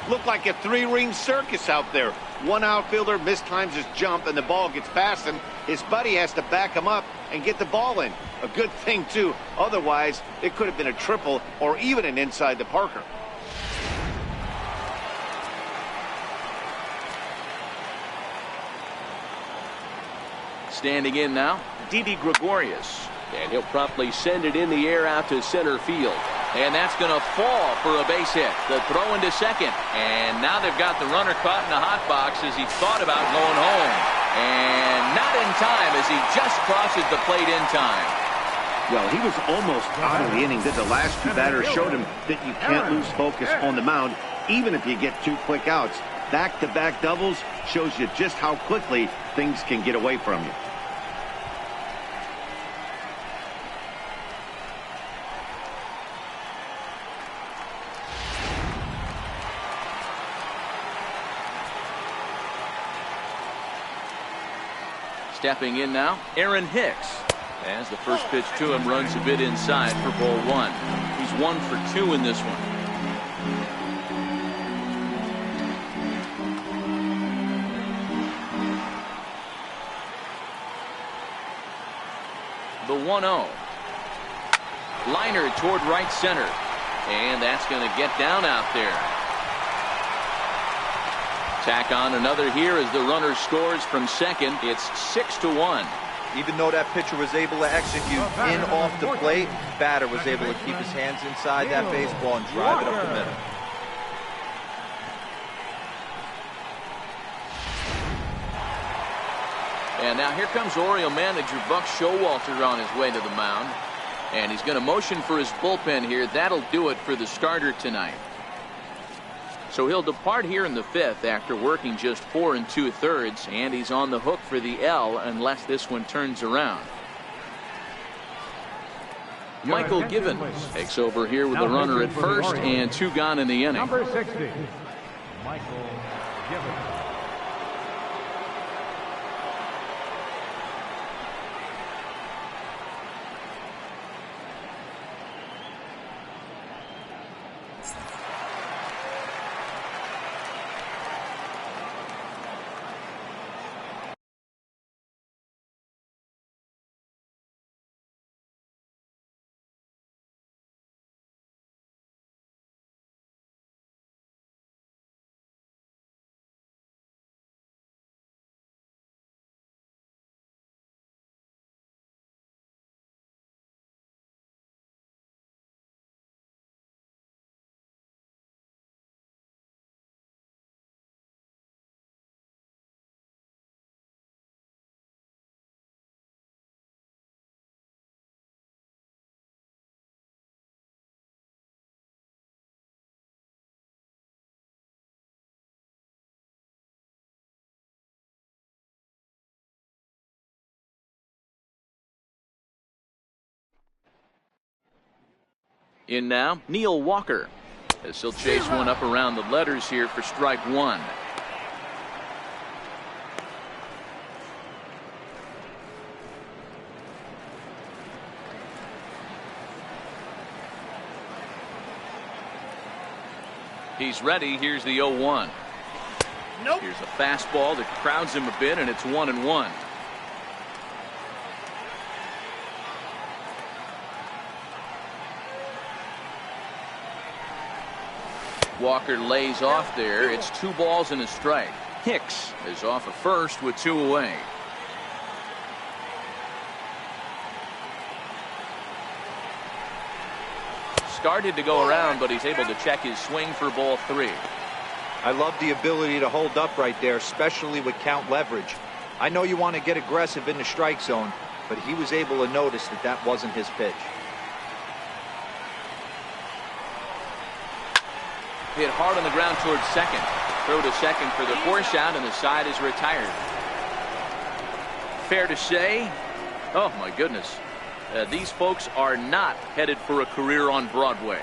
Look like a three-ring circus out there. One outfielder mistimes his jump and the ball gets past him. His buddy has to back him up and get the ball in. A good thing, too. Otherwise, it could have been a triple or even an inside the Parker. Standing in now, Didi Gregorius. And he'll promptly send it in the air out to center field. And that's going to fall for a base hit. The throw into second. And now they've got the runner caught in the hot box as he thought about going home. And not in time as he just crosses the plate in time. Well, he was almost out of the inning. The last two batters showed him that you can't lose focus on the mound, even if you get two quick outs. Back-to-back doubles shows you just how quickly things can get away from you. Stepping in now, Aaron Hicks. As the first pitch to him runs a bit inside for ball one. He's 1 for 2 in this one. The 1-0. Liner toward right center. And that's going to get down out there. Tack on another here as the runner scores from second. It's 6-1. Even though that pitcher was able to execute in off the plate, batter was able to keep his hands inside that baseball and drive it up the middle. And now here comes Oriole manager Buck Showalter on his way to the mound. And he's going to motion for his bullpen here. That'll do it for the starter tonight. So he'll depart here in the fifth after working just 4 2/3, and he's on the hook for the L unless this one turns around. Michael Givens takes over here with a runner at first and 2 gone in the inning. Number 60, Michael Givens. In now, Neil Walker. As he'll chase one up around the letters here for strike one. He's ready. Here's the 0-1. Nope. Here's a fastball that crowds him a bit, and it's 1-1. Walker lays off there. It's 2 balls and a strike. Hicks is off at first with 2 away. Started to go around, but he's able to check his swing for ball 3. I love the ability to hold up right there, especially with count leverage. I know you want to get aggressive in the strike zone, but he was able to notice that that wasn't his pitch. Hit hard on the ground towards second. Throw to second for the force out, and the side is retired. Fair to say, oh my goodness, these folks are not headed for a career on Broadway.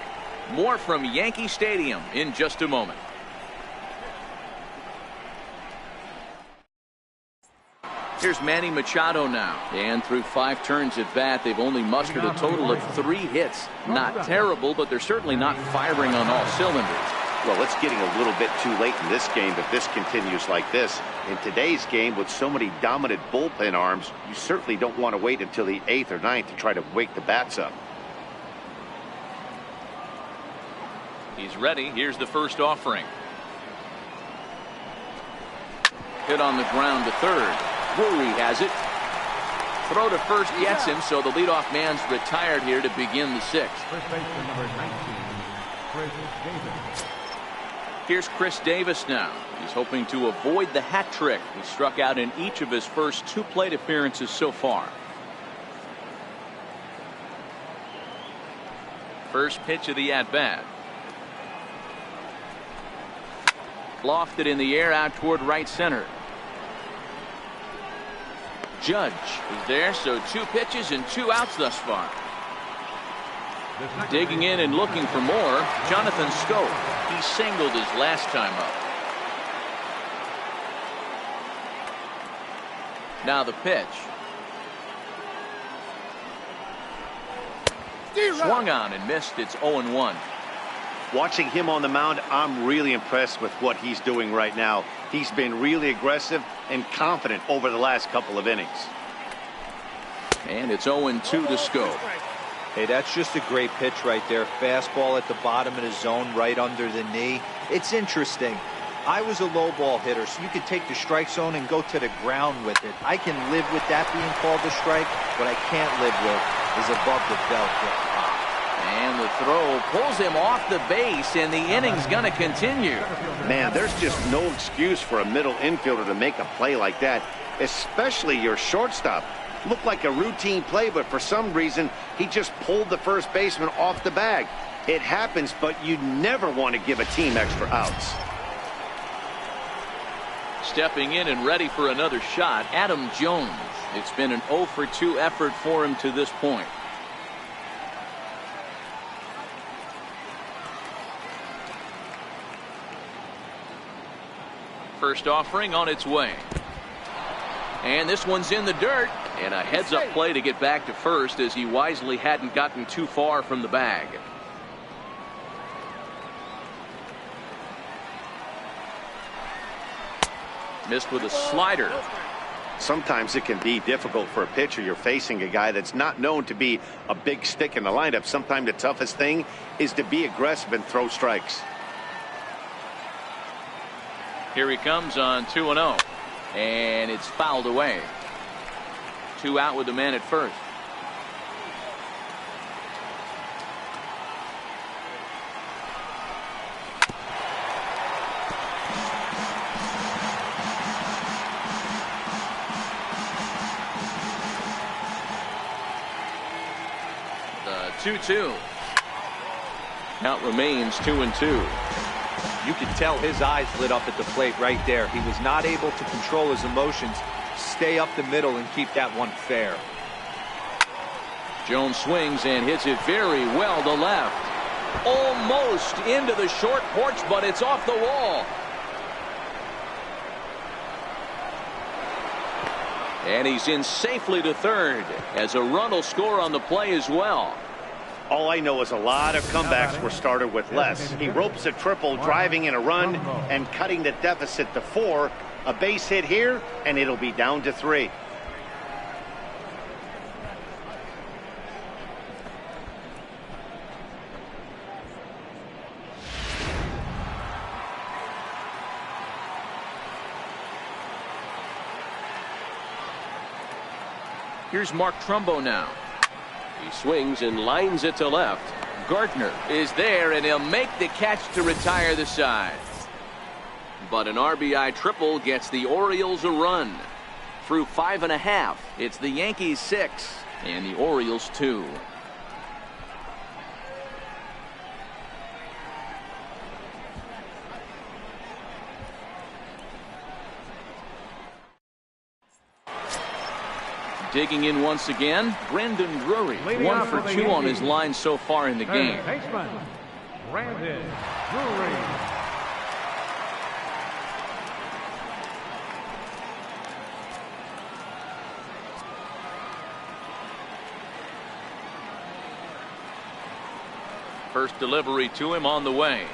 More from Yankee Stadium in just a moment. Here's Manny Machado now. And through 5 turns at bat, they've only mustered a total of 3 hits. Not terrible, but they're certainly not firing on all cylinders. Well, it's getting a little bit too late in this game if this continues like this. In today's game, with so many dominant bullpen arms, you certainly don't want to wait until the 8th or 9th to try to wake the bats up. He's ready. Here's the first offering. Hit on the ground to third. Drury has it. Throw to first gets him, so the leadoff man's retired here to begin the 6th. First baseman number 19, Chris Davis. Here's Chris Davis now. He's hoping to avoid the hat trick. He struck out in each of his first 2 plate appearances so far. First pitch of the at-bat. Lofted in the air out toward right center. Judge is there, so 2 pitches and 2 outs thus far. Digging in and looking for more, Jonathan Scope. He singled his last time up. Now the pitch. Swung on and missed. It's 0-1. Watching him on the mound, I'm really impressed with what he's doing right now. He's been really aggressive and confident over the last couple of innings. And it's 0-2 to Scope. Hey, that's just a great pitch right there. Fastball at the bottom of the zone, right under the knee. It's interesting. I was a low ball hitter, so you could take the strike zone and go to the ground with it. I can live with that being called a strike. What I can't live with is above the belt hit pop. And the throw pulls him off the base, and the inning's going to continue. Man, there's just no excuse for a middle infielder to make a play like that, especially your shortstop. Looked like a routine play, but for some reason, he just pulled the first baseman off the bag. It happens, but you never want to give a team extra outs. Stepping in and ready for another shot, Adam Jones. It's been an 0-for-2 effort for him to this point. First offering on its way. And this one's in the dirt. And a heads-up play to get back to first, as he wisely hadn't gotten too far from the bag. Missed with a slider. Sometimes it can be difficult for a pitcher. You're facing a guy that's not known to be a big stick in the lineup. Sometimes the toughest thing is to be aggressive and throw strikes. Here he comes on 2-0. And it's fouled away. 2 out with the man at first. The 2-2. Count remains 2-2. You could tell his eyes lit up at the plate right there. He was not able to control his emotions. Stay up the middle and keep that one fair. Jones swings and hits it very well to left. Almost into the short porch, but it's off the wall. And he's in safely to third, as a run will score on the play as well. All I know is a lot of comebacks were started with less. He ropes a triple, driving in a run and cutting the deficit to 4. A base hit here, and it'll be down to 3. Here's Mark Trumbo now. He swings and lines it to left. Gardner is there, and he'll make the catch to retire the side. But an RBI triple gets the Orioles a run. Through 5.5, it's the Yankees 6 and the Orioles 2. Digging in once again, Brandon Drury. 1 for 2 on his line so far in the game. Baseman, Brandon Drury. First delivery to him on the way.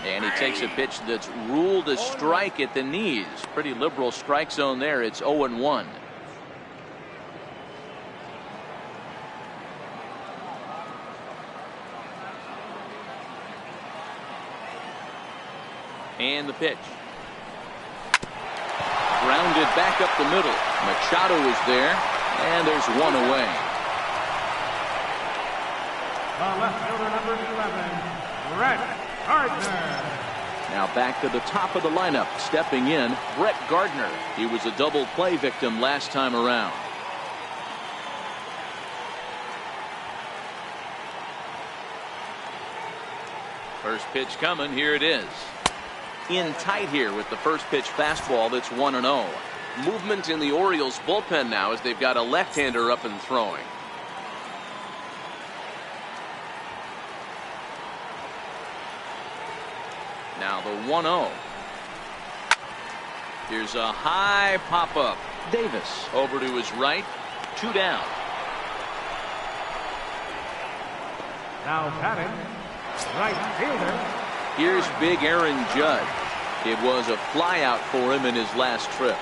And he takes a pitch that's ruled a strike at the knees. Pretty liberal strike zone there. It's 0-1. And the pitch. Grounded back up the middle. Machado is there. And there's one away. The left fielder, number 11, Brett Gardner. Now back to the top of the lineup. Stepping in, Brett Gardner. He was a double play victim last time around. First pitch coming. Here it is. In tight here with the first pitch fastball that's 1-0. Movement in the Orioles bullpen now as they've got a left-hander up and throwing. Now the 1-0. Here's a high pop-up. Davis over to his right. 2 down. Now batting, right fielder. Here's big Aaron Judge. It was a flyout for him in his last trip.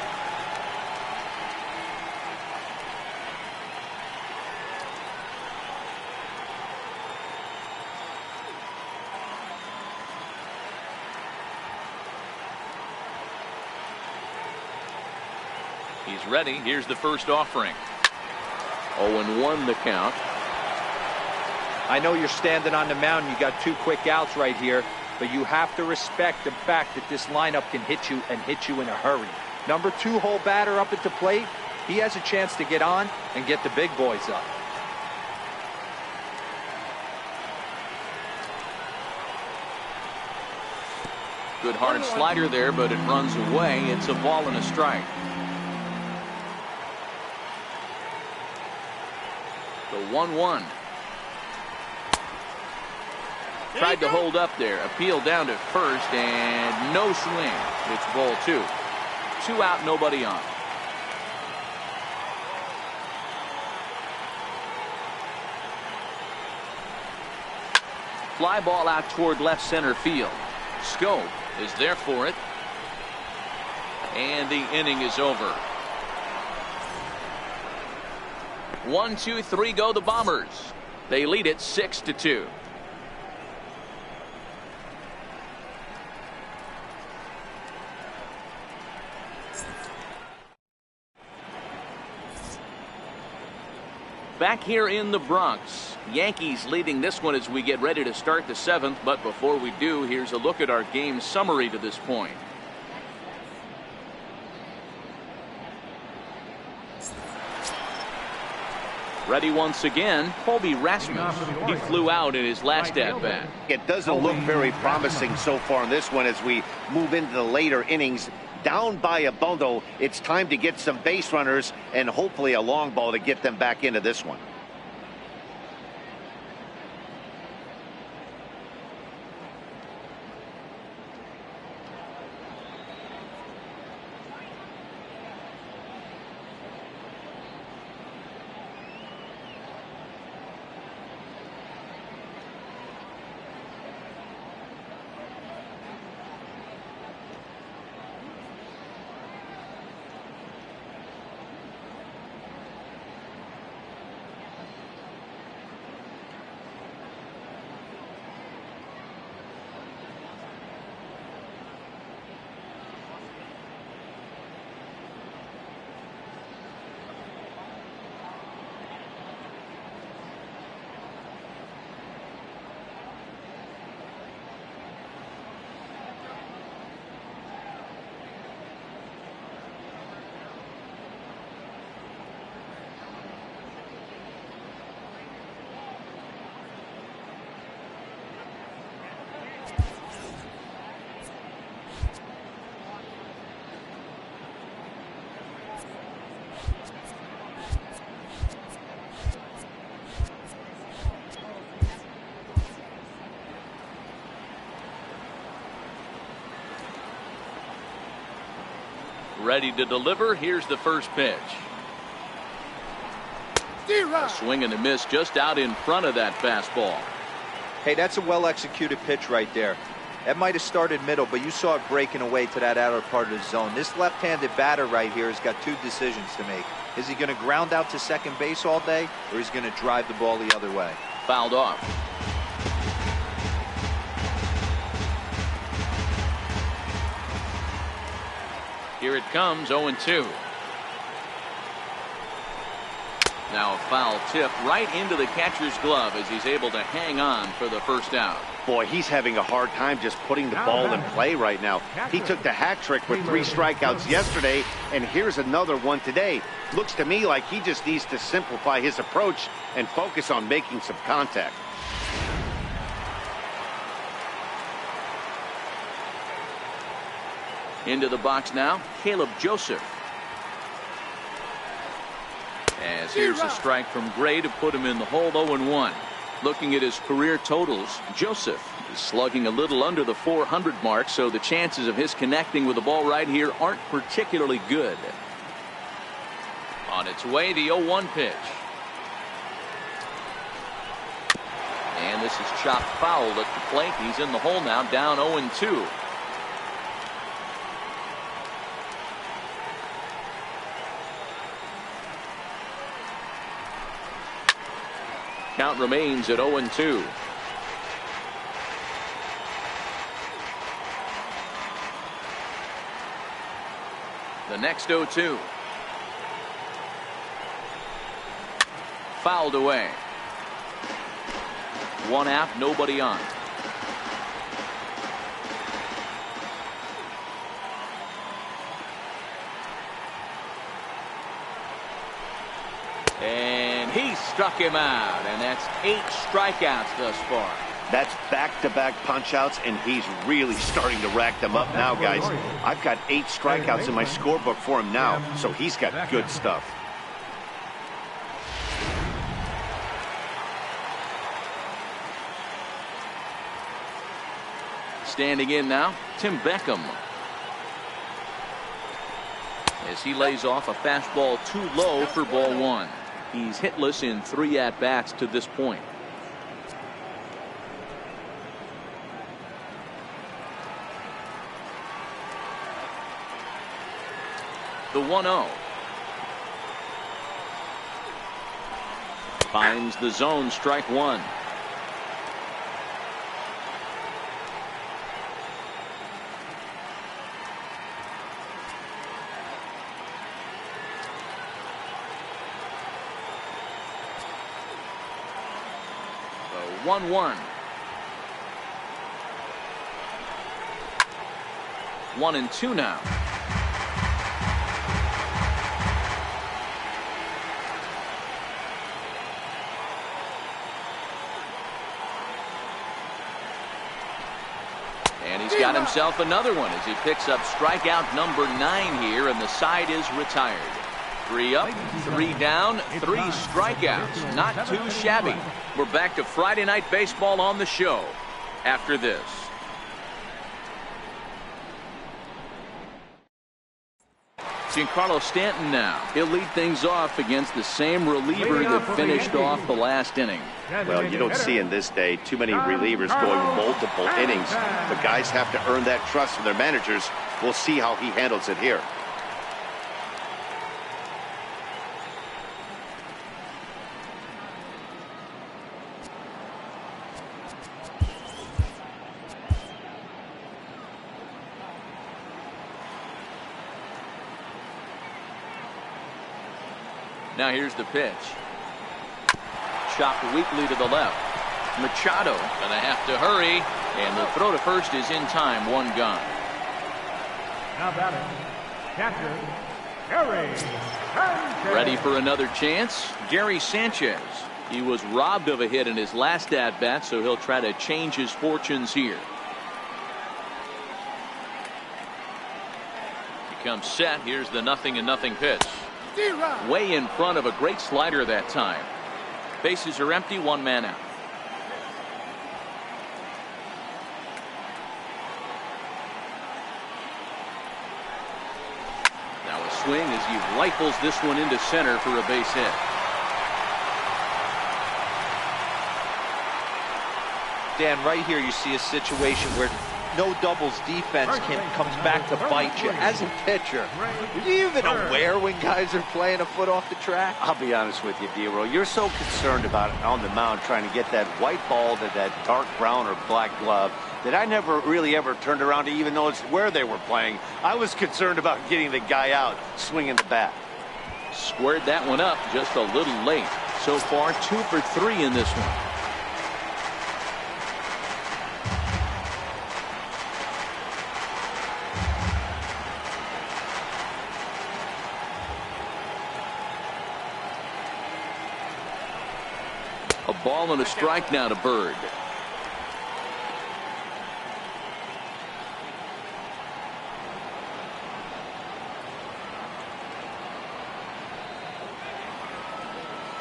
He's ready. Here's the first offering. 0-1 the count. I know you're standing on the mound. You got 2 quick outs right here. But you have to respect the fact that this lineup can hit you and hit you in a hurry. Number 2 hole batter up at the plate. He has a chance to get on and get the big boys up. Good hard slider there, but it runs away. It's a ball and a strike. The 1-1. Tried to hold up there. Appeal down to first, and no swing. It's ball 2. 2 out, nobody on. Fly ball out toward left center field. Scope is there for it. And the inning is over. 1, 2, 3 go the Bombers. They lead it 6-2. Back here in the Bronx, Yankees leading this one as we get ready to start the 7th. But before we do, here's a look at our game summary to this point. Ready once again, Colby Rasmus. He flew out in his last at-bat. It doesn't look very promising so far in this one as we move into the later innings. Down by a bundle, it's time to get some base runners and hopefully a long ball to get them back into this one. Ready to deliver. Here's the first pitch. A swing and a miss just out in front of that fastball. Hey, that's a well-executed pitch right there. That might have started middle, but you saw it breaking away to that outer part of the zone. This left-handed batter right here has got two decisions to make. Is he going to ground out to second base all day, or is he going to drive the ball the other way? Fouled off. Here it comes, 0-2. Now a foul tip right into the catcher's glove as he's able to hang on for the first out. Boy, he's having a hard time just putting the ball in play right now. He took the hat trick with 3 strikeouts yesterday, and here's another one today. Looks to me like he just needs to simplify his approach and focus on making some contact. Into the box now, Caleb Joseph. As here's a strike from Gray to put him in the hole, 0-1. Looking at his career totals, Joseph is slugging a little under the 400 mark, so the chances of his connecting with the ball right here aren't particularly good. On its way, the 0-1 pitch. And this is chopped foul at the plate. He's in the hole now, down 0-2. Count remains at 0-2. The next 0-2. Fouled away. One out, nobody on. And he struck him out, and that's 8 strikeouts thus far. That's back-to-back punch-outs, and he's really starting to rack them up now, guys. I've got 8 strikeouts in my scorebook for him now, so he's got good stuff. Standing in now, Tim Beckham. As he lays off a fastball too low for ball 1. He's hitless in 3 at-bats to this point. The 1-0. Finds the zone, strike 1. The 1-1. 1-2 now. And he's got himself another one as he picks up strikeout number 9 here, and the side is retired. 3 up, 3 down, 3 strikeouts. Not too shabby. We're back to Friday Night Baseball on the show after this. Giancarlo Stanton now. He'll lead things off against the same reliever that finished off the last inning. Well, you don't see in this day too many relievers going multiple innings. But guys have to earn that trust from their managers. We'll see how he handles it here. Now here's the pitch. Chopped weakly to the left. Machado gonna have to hurry, and the throw to first is in time. 1 gone. Now batting, catcher, Gary Sanchez. Ready for another chance, Gary Sanchez. He was robbed of a hit in his last at-bat, so he'll try to change his fortunes here. He comes set. Here's the 0-0 pitch. Way in front of a great slider that time. Bases are empty, 1 man out. swing as he rifles this one into center for a base hit. Dan, right here you see a situation where no doubles defense comes back to bite you. As a pitcher, are you even aware when guys are playing a foot off the track? I'll be honest with you, D-Roll. You're so concerned about it on the mound trying to get that white ball to that dark brown or black glove that I never really ever turned around to even notice where they were playing. I was concerned about getting the guy out swinging the bat. Squared that one up just a little late. So far, 2 for 3 in this one. A ball and a strike now to Bird.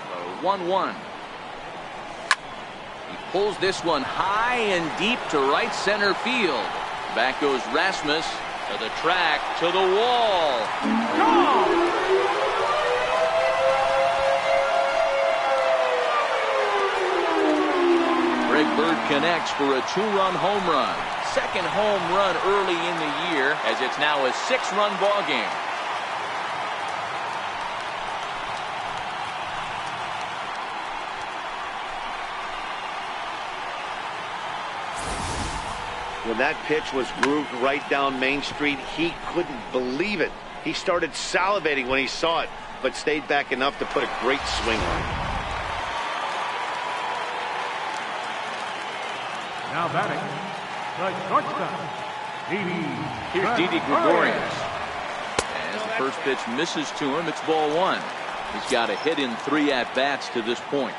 So 1-1. He pulls this one high and deep to right center field. Back goes Rasmus to the track, to the wall. Gone! Bird connects for a 2-run home run. Second home run early in the year, as it's now a 6-run ball game. When that pitch was grooved right down Main Street, he couldn't believe it. He started salivating when he saw it, but stayed back enough to put a great swing on it. Now batting, the shortstop, Didi. Here's Didi Gregorius. As the first pitch misses to him, it's ball 1. He's got a hit in 3 at-bats to this point.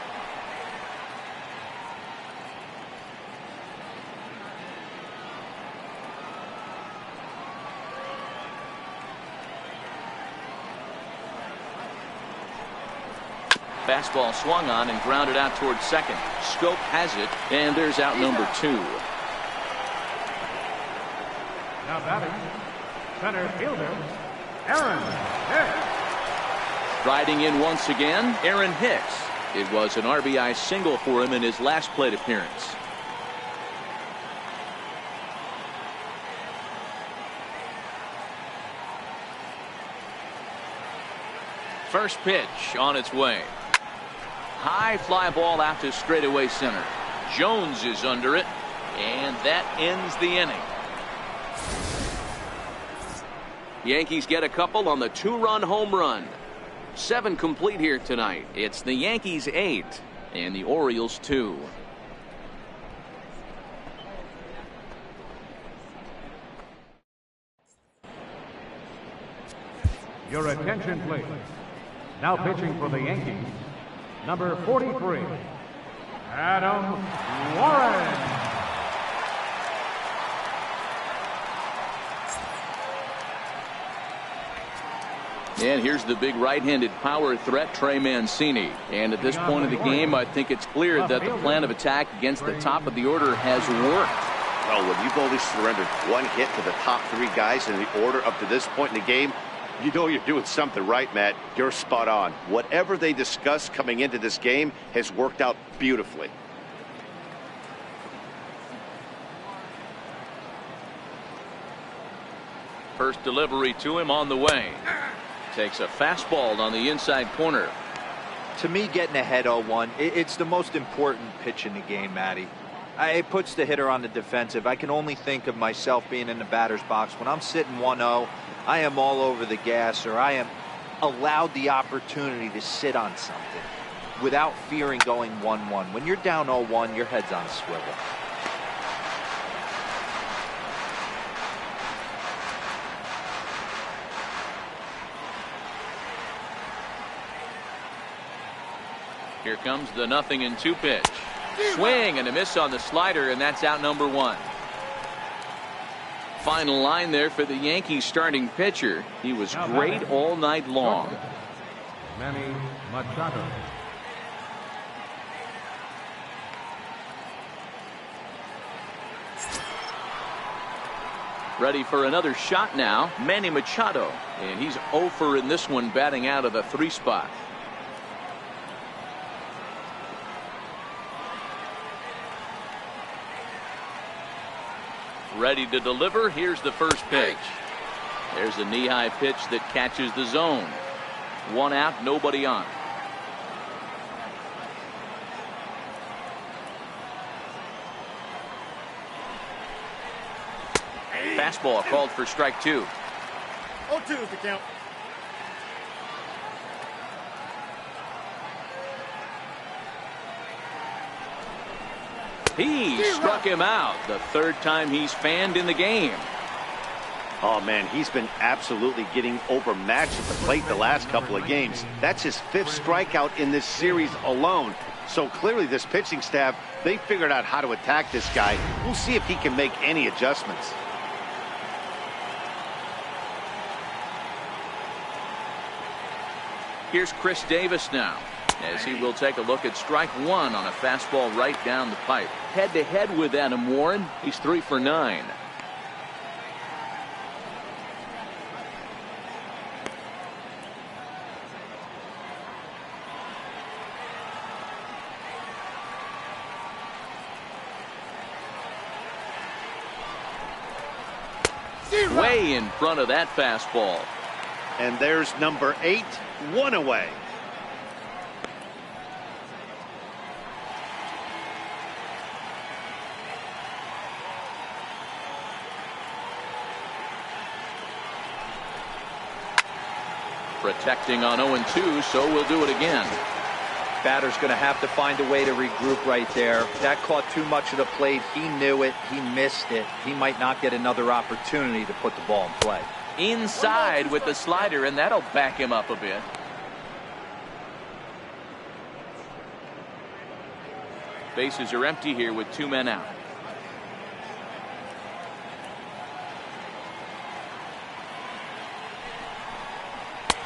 Fastball swung on and grounded out towards second. Scope has it, and there's out number 2. Now batting, center fielder, Aaron Hicks. Riding in once again, Aaron Hicks. It was an RBI single for him in his last plate appearance. First pitch on its way. High fly ball out to straightaway center. Jones is under it, and that ends the inning. Yankees get a couple on the 2-run home run. 7 complete here tonight. It's the Yankees 8 and the Orioles 2. Your attention, please. Now pitching for the Yankees, number 43, Adam Warren. And here's the big right-handed power threat, Trey Mancini. And at this point of the game, I think it's clear that the plan of attack against the top of the order has worked. Well, when you've only surrendered 1 hit to the top 3 guys in the order up to this point in the game, you know you're doing something right, Matt. You're spot on. Whatever they discussed coming into this game has worked out beautifully. First delivery to him on the way. Takes a fastball on the inside corner. To me, getting ahead 0-1, it's the most important pitch in the game, Matty. It puts the hitter on the defensive. I can only think of myself being in the batter's box. When I'm sitting 1-0, I am all over the gas, or I am allowed the opportunity to sit on something without fearing going 1-1. When you're down 0-1, your head's on a swivel. Here comes the 0-2 pitch. Swing and a miss on the slider, and that's out number 1. Final line there for the Yankees starting pitcher. He was great all night long. Manny Machado. Ready for another shot now, Manny Machado. And he's 0 for in this one, batting out of the 3 spot. Ready to deliver. Here's the first pitch. There's a knee-high pitch that catches the zone. 1 out, nobody on. Fastball called for strike 2. 0-2 is the count. He struck him out. The 3rd time he's fanned in the game. Oh, man, he's been absolutely getting overmatched at the plate the last couple of games. That's his 5th strikeout in this series alone. So clearly this pitching staff, they figured out how to attack this guy. We'll see if he can make any adjustments. Here's Chris Davis now, as he will take a look at strike 1 on a fastball right down the pipe. Head-to-head with Adam Warren. He's 3 for 9. Way in front of that fastball. And there's number 8, 1 away. Protecting on 0-2, so we'll do it again. Batter's going to have to find a way to regroup right there. That caught too much of the plate. He knew it. He missed it. He might not get another opportunity to put the ball in play. Inside with the slider, and that'll back him up a bit. Bases are empty here with 2 men out.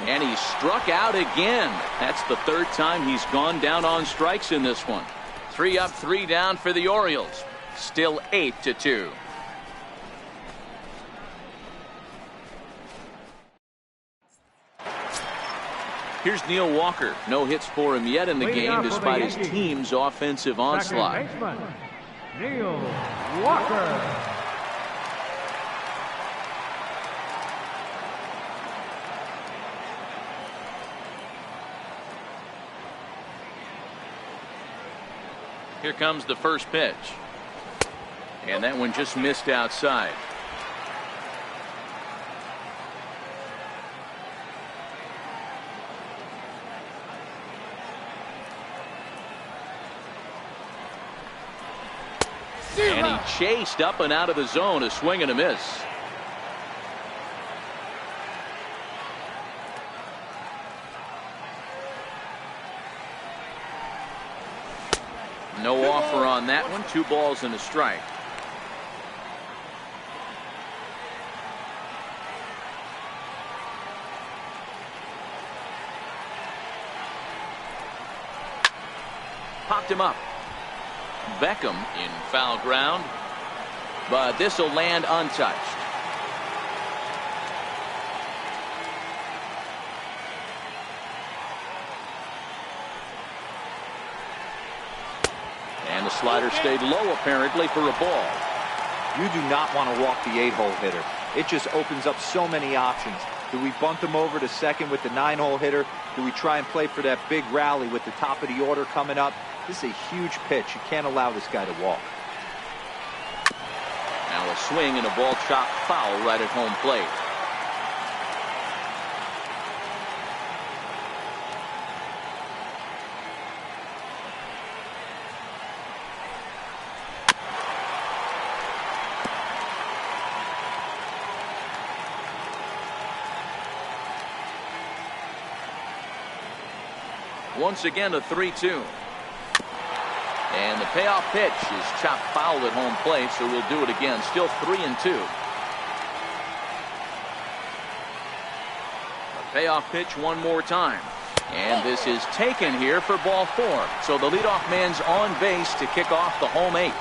And he struck out again. That's the 3rd time he's gone down on strikes in this one. 3 up, 3 down for the Orioles. Still 8-2. Here's Neil Walker. No hits for him yet in the game despite his team's offensive onslaught. Second baseman, Neil Walker. Here comes the first pitch. And that one just missed outside. And he chased up and out of the zone, a swing and a miss. No offer on that one. 2 balls and a strike. Popped him up. Beckham in foul ground, but this will land untouched. And the slider stayed low apparently for a ball. You do not want to walk the 8-hole hitter. It just opens up so many options. Do we bunt him over to second with the 9-hole hitter? Do we try and play for that big rally with the top of the order coming up? This is a huge pitch. You can't allow this guy to walk. Now a swing and a ball chopped foul right at home plate. Once again a 3-2. And the payoff pitch is chopped foul at home plate, so we'll do it again. Still 3-2. A payoff pitch one more time. And this is taken here for ball 4. So the leadoff man's on base to kick off the home 8th.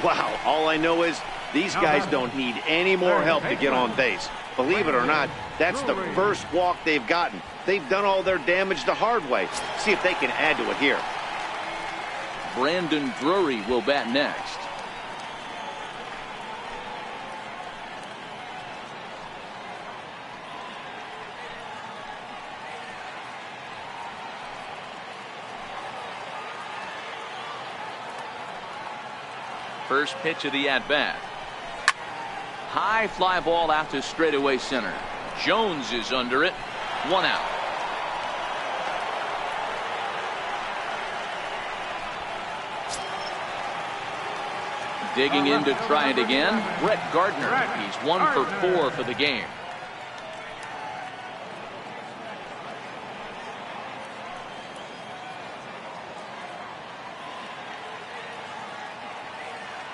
Wow, all I know is these guys don't need any more help to get on base. Believe it or not, that's the first walk they've gotten. They've done all their damage the hard way. See if they can add to it here. Brandon Drury will bat next. First pitch of the at-bat. High fly ball out to straightaway center. Jones is under it. 1 out. Digging in to try it again, Brett Gardner. He's 1 for 4 for the game.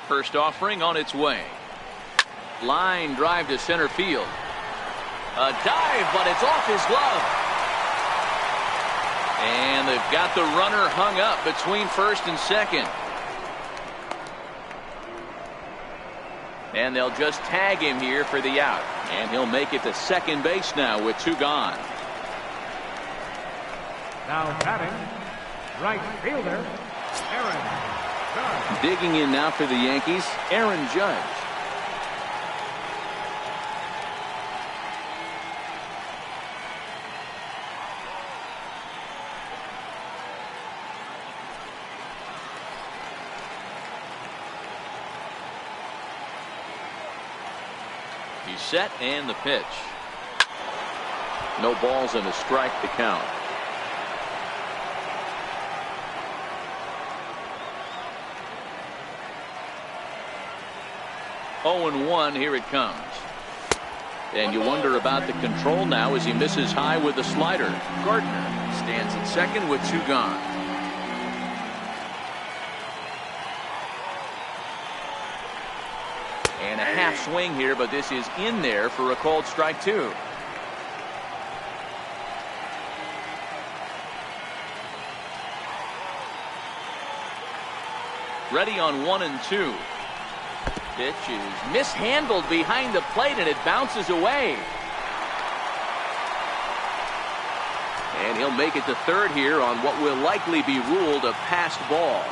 First offering on its way. Line drive to center field. A dive, but it's off his glove. And they've got the runner hung up between first and second. And they'll just tag him here for the out. And he'll make it to second base now with 2 gone. Now batting, right fielder, Aaron Judge. Digging in now for the Yankees, Aaron Judge. He's set and the pitch. No balls and a strike to count. Oh and 1, here it comes. And you wonder about the control now as he misses high with the slider. Gardner stands at second with 2 gone. And a half swing here, but this is in there for a called strike 2. Ready on 1 and 2. Pitch is mishandled behind the plate and it bounces away. And he'll make it to third here on what will likely be ruled a passed ball.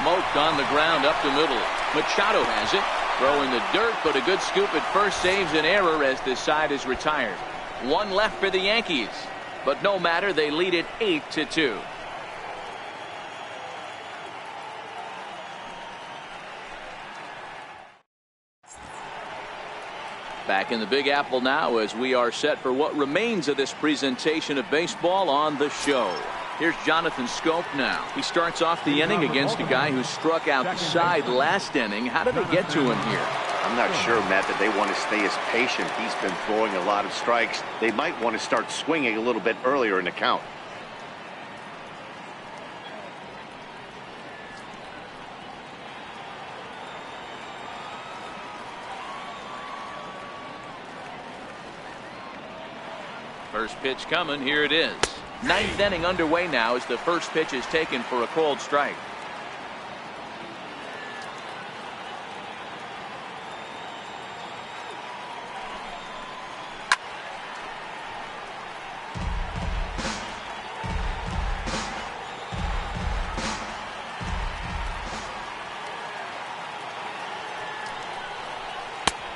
Smoked on the ground up the middle. Machado has it. Throw in the dirt, but a good scoop at first saves an error as this side is retired. 1 left for the Yankees. But no matter, they lead it 8-2. Back in the Big Apple now as we are set for what remains of this presentation of baseball on the show. Here's Jonathan Scope now. He starts off the inning against a guy who struck outside last inning. How did they get to him here? I'm not sure, Matt, that they want to stay as patient. He's been throwing a lot of strikes. They might want to start swinging a little bit earlier in the count. First pitch coming. Here it is. 9th inning underway now as the first pitch is taken for a called strike.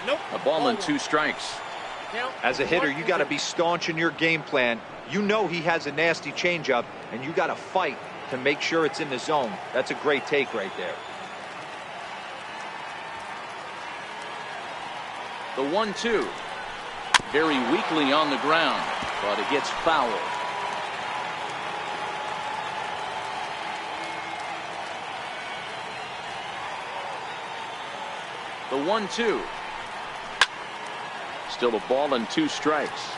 Nope. A ball and 2 strikes. As a hitter, you got to be staunch in your game plan. You know he has a nasty changeup, and you got to fight to make sure it's in the zone. That's a great take right there. The 1-2. Very weakly on the ground, but it gets fouled. The 1-2. Still a ball and 2 strikes.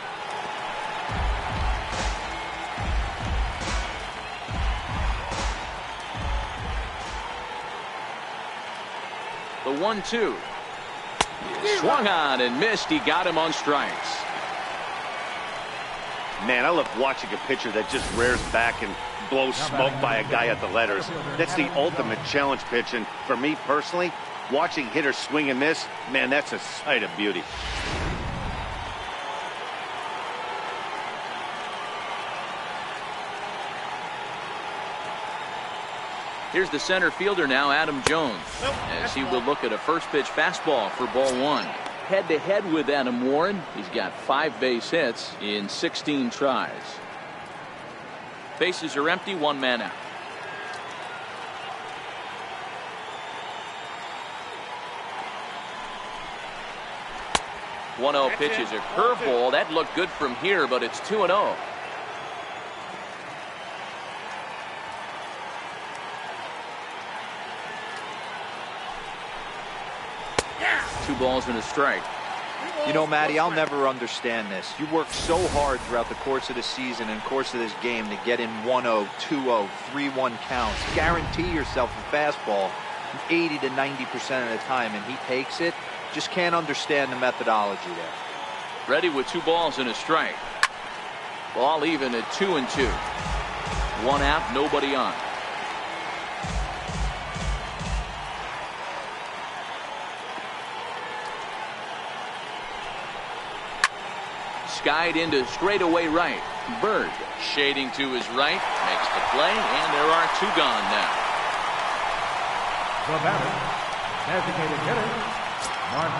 The 1-2. Swung on and missed. He got him on strikes. Man, I love watching a pitcher that just rears back and blows smoke by a guy at the letters. That's the ultimate challenge pitch, and for me personally, watching hitters swing and miss, man, that's a sight of beauty. Here's the center fielder now, Adam Jones, as he will look at a first pitch fastball for ball one. Head-to-head with Adam Warren. He's got 5 base hits in 16 tries. Bases are empty, 1 man out. One-0 pitch is a curveball. That looked good from here, but it's 2-0. Two balls and a strike. You know, Matty, I'll never understand this. You work so hard throughout the course of the season and course of this game to get in 1-0, 2-0, 3-1 counts. Guarantee yourself a fastball 80 to 90% of the time, and he takes it. Just can't understand the methodology there. Ready with 2 balls and a strike. Ball even at 2-2. 1 out, nobody on. Skied into straightaway right. Bird shading to his right, makes the play, and there are 2 gone now. The batter, designated hitter, Mark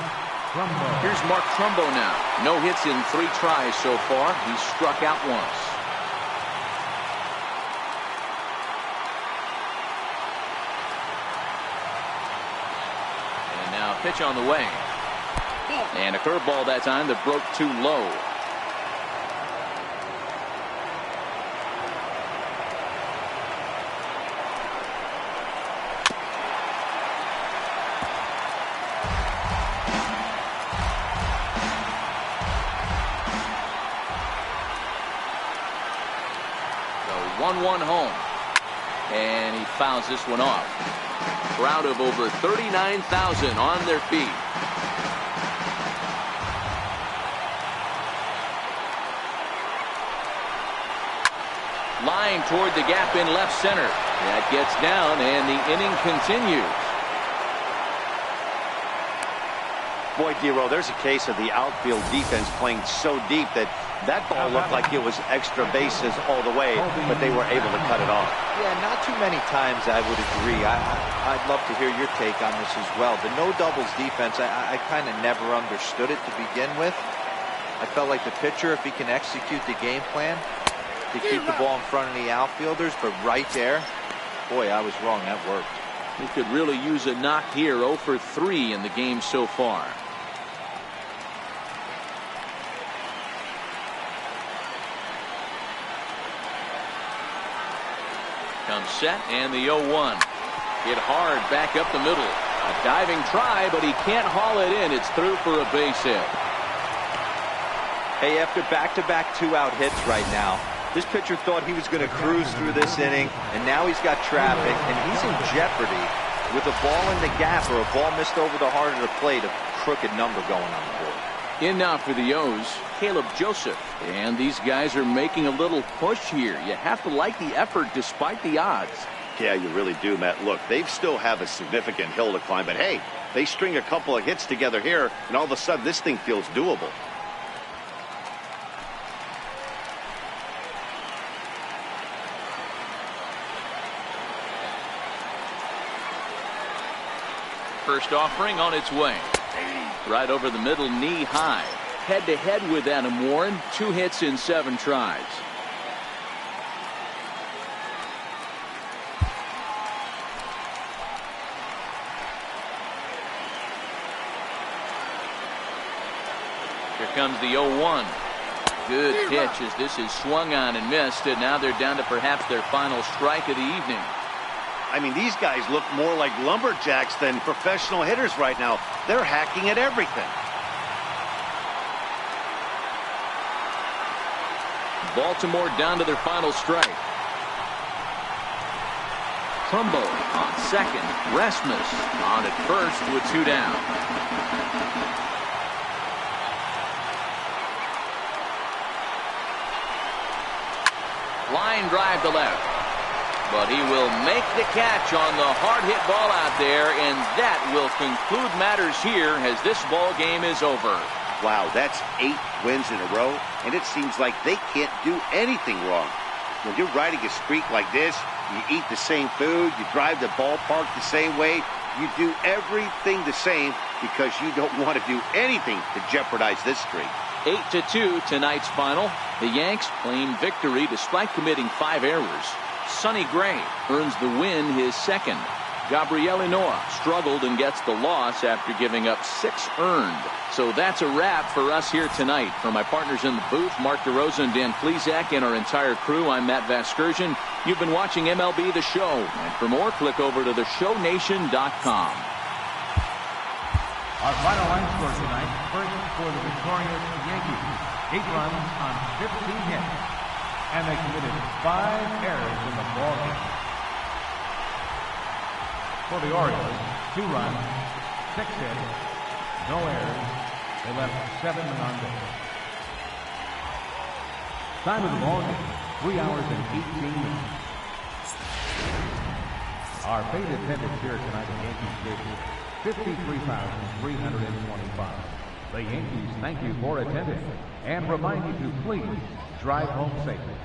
Trumbo. Here's Mark Trumbo now. No hits in 3 tries so far. He's struck out once. And now pitch on the way. And a curveball that time that broke too low. So 1-1 home. And he fouls this one off. Crowd of over 39,000 on their feet. Line toward the gap in left center. That gets down, and the inning continues. Boy, D-Row, there's a case of the outfield defense playing so deep that ball looked like it was extra bases all the way, but they were able to cut it off. Yeah, not too many times I would agree. I'd love to hear your take on this as well. The no doubles defense, I kind of never understood it to begin with. I felt like the pitcher, if he can execute the game plan to keep the ball in front of the outfielders, but right there, boy, I was wrong. That worked. He could really use a knock here. 0 for 3 in the game so far. Comes set, and the 0-1. Hit hard back up the middle. A diving try, but he can't haul it in. It's through for a base hit. Hey, after back-to-back 2-out hits right now, this pitcher thought he was going to cruise through this inning, and now he's got traffic, and he's in jeopardy with a ball in the gap or a ball missed over the heart of the plate, a crooked number going on the board. In now for the O's, Caleb Joseph. And these guys are making a little push here. You have to like the effort despite the odds. Yeah, you really do, Matt. Look, they still have a significant hill to climb, but hey, they string a couple of hits together here, and all of a sudden this thing feels doable. First offering on its way. Right over the middle, knee high. Head-to-head with Adam Warren. 2 hits in 7 tries. Here comes the 0-1. Good pitch as this is swung on and missed, and now they're down to perhaps their final strike of the evening. I mean, these guys look more like lumberjacks than professional hitters right now. They're hacking at everything. Baltimore down to their final strike. Trumbo on second. Rasmus on at first with 2 down. Line drive to left. But he will make the catch on the hard hit ball out there, and that will conclude matters here as this ball game is over. Wow, that's 8 wins in a row, and it seems like they can't do anything wrong. When you're riding a streak like this, you eat the same food, you drive the ballpark the same way, you do everything the same because you don't want to do anything to jeopardize this streak. 8-2 tonight's final. The Yanks claim victory despite committing 5 errors. Sonny Gray earns the win, his second. Gabriel Noah struggled and gets the loss after giving up 6 earned. So that's a wrap for us here tonight. For my partners in the booth, Mark DeRosa and Dan Plesac, and our entire crew, I'm Matt Vasgersian. You've been watching MLB The Show. And for more, click over to theshownation.com. Our final line score tonight, first for the victorious Yankees, 8 runs on 15 hits, and they committed 5 errors in the ball game. For the Orioles, 2 runs, 6 hits, no errors. They left 7 men on base. Time of the ball game, 3 hours and 18 minutes. Our paid attendance here tonight at Yankee Stadium, 53,325. The Yankees thank you for attending and remind you to please drive home safely.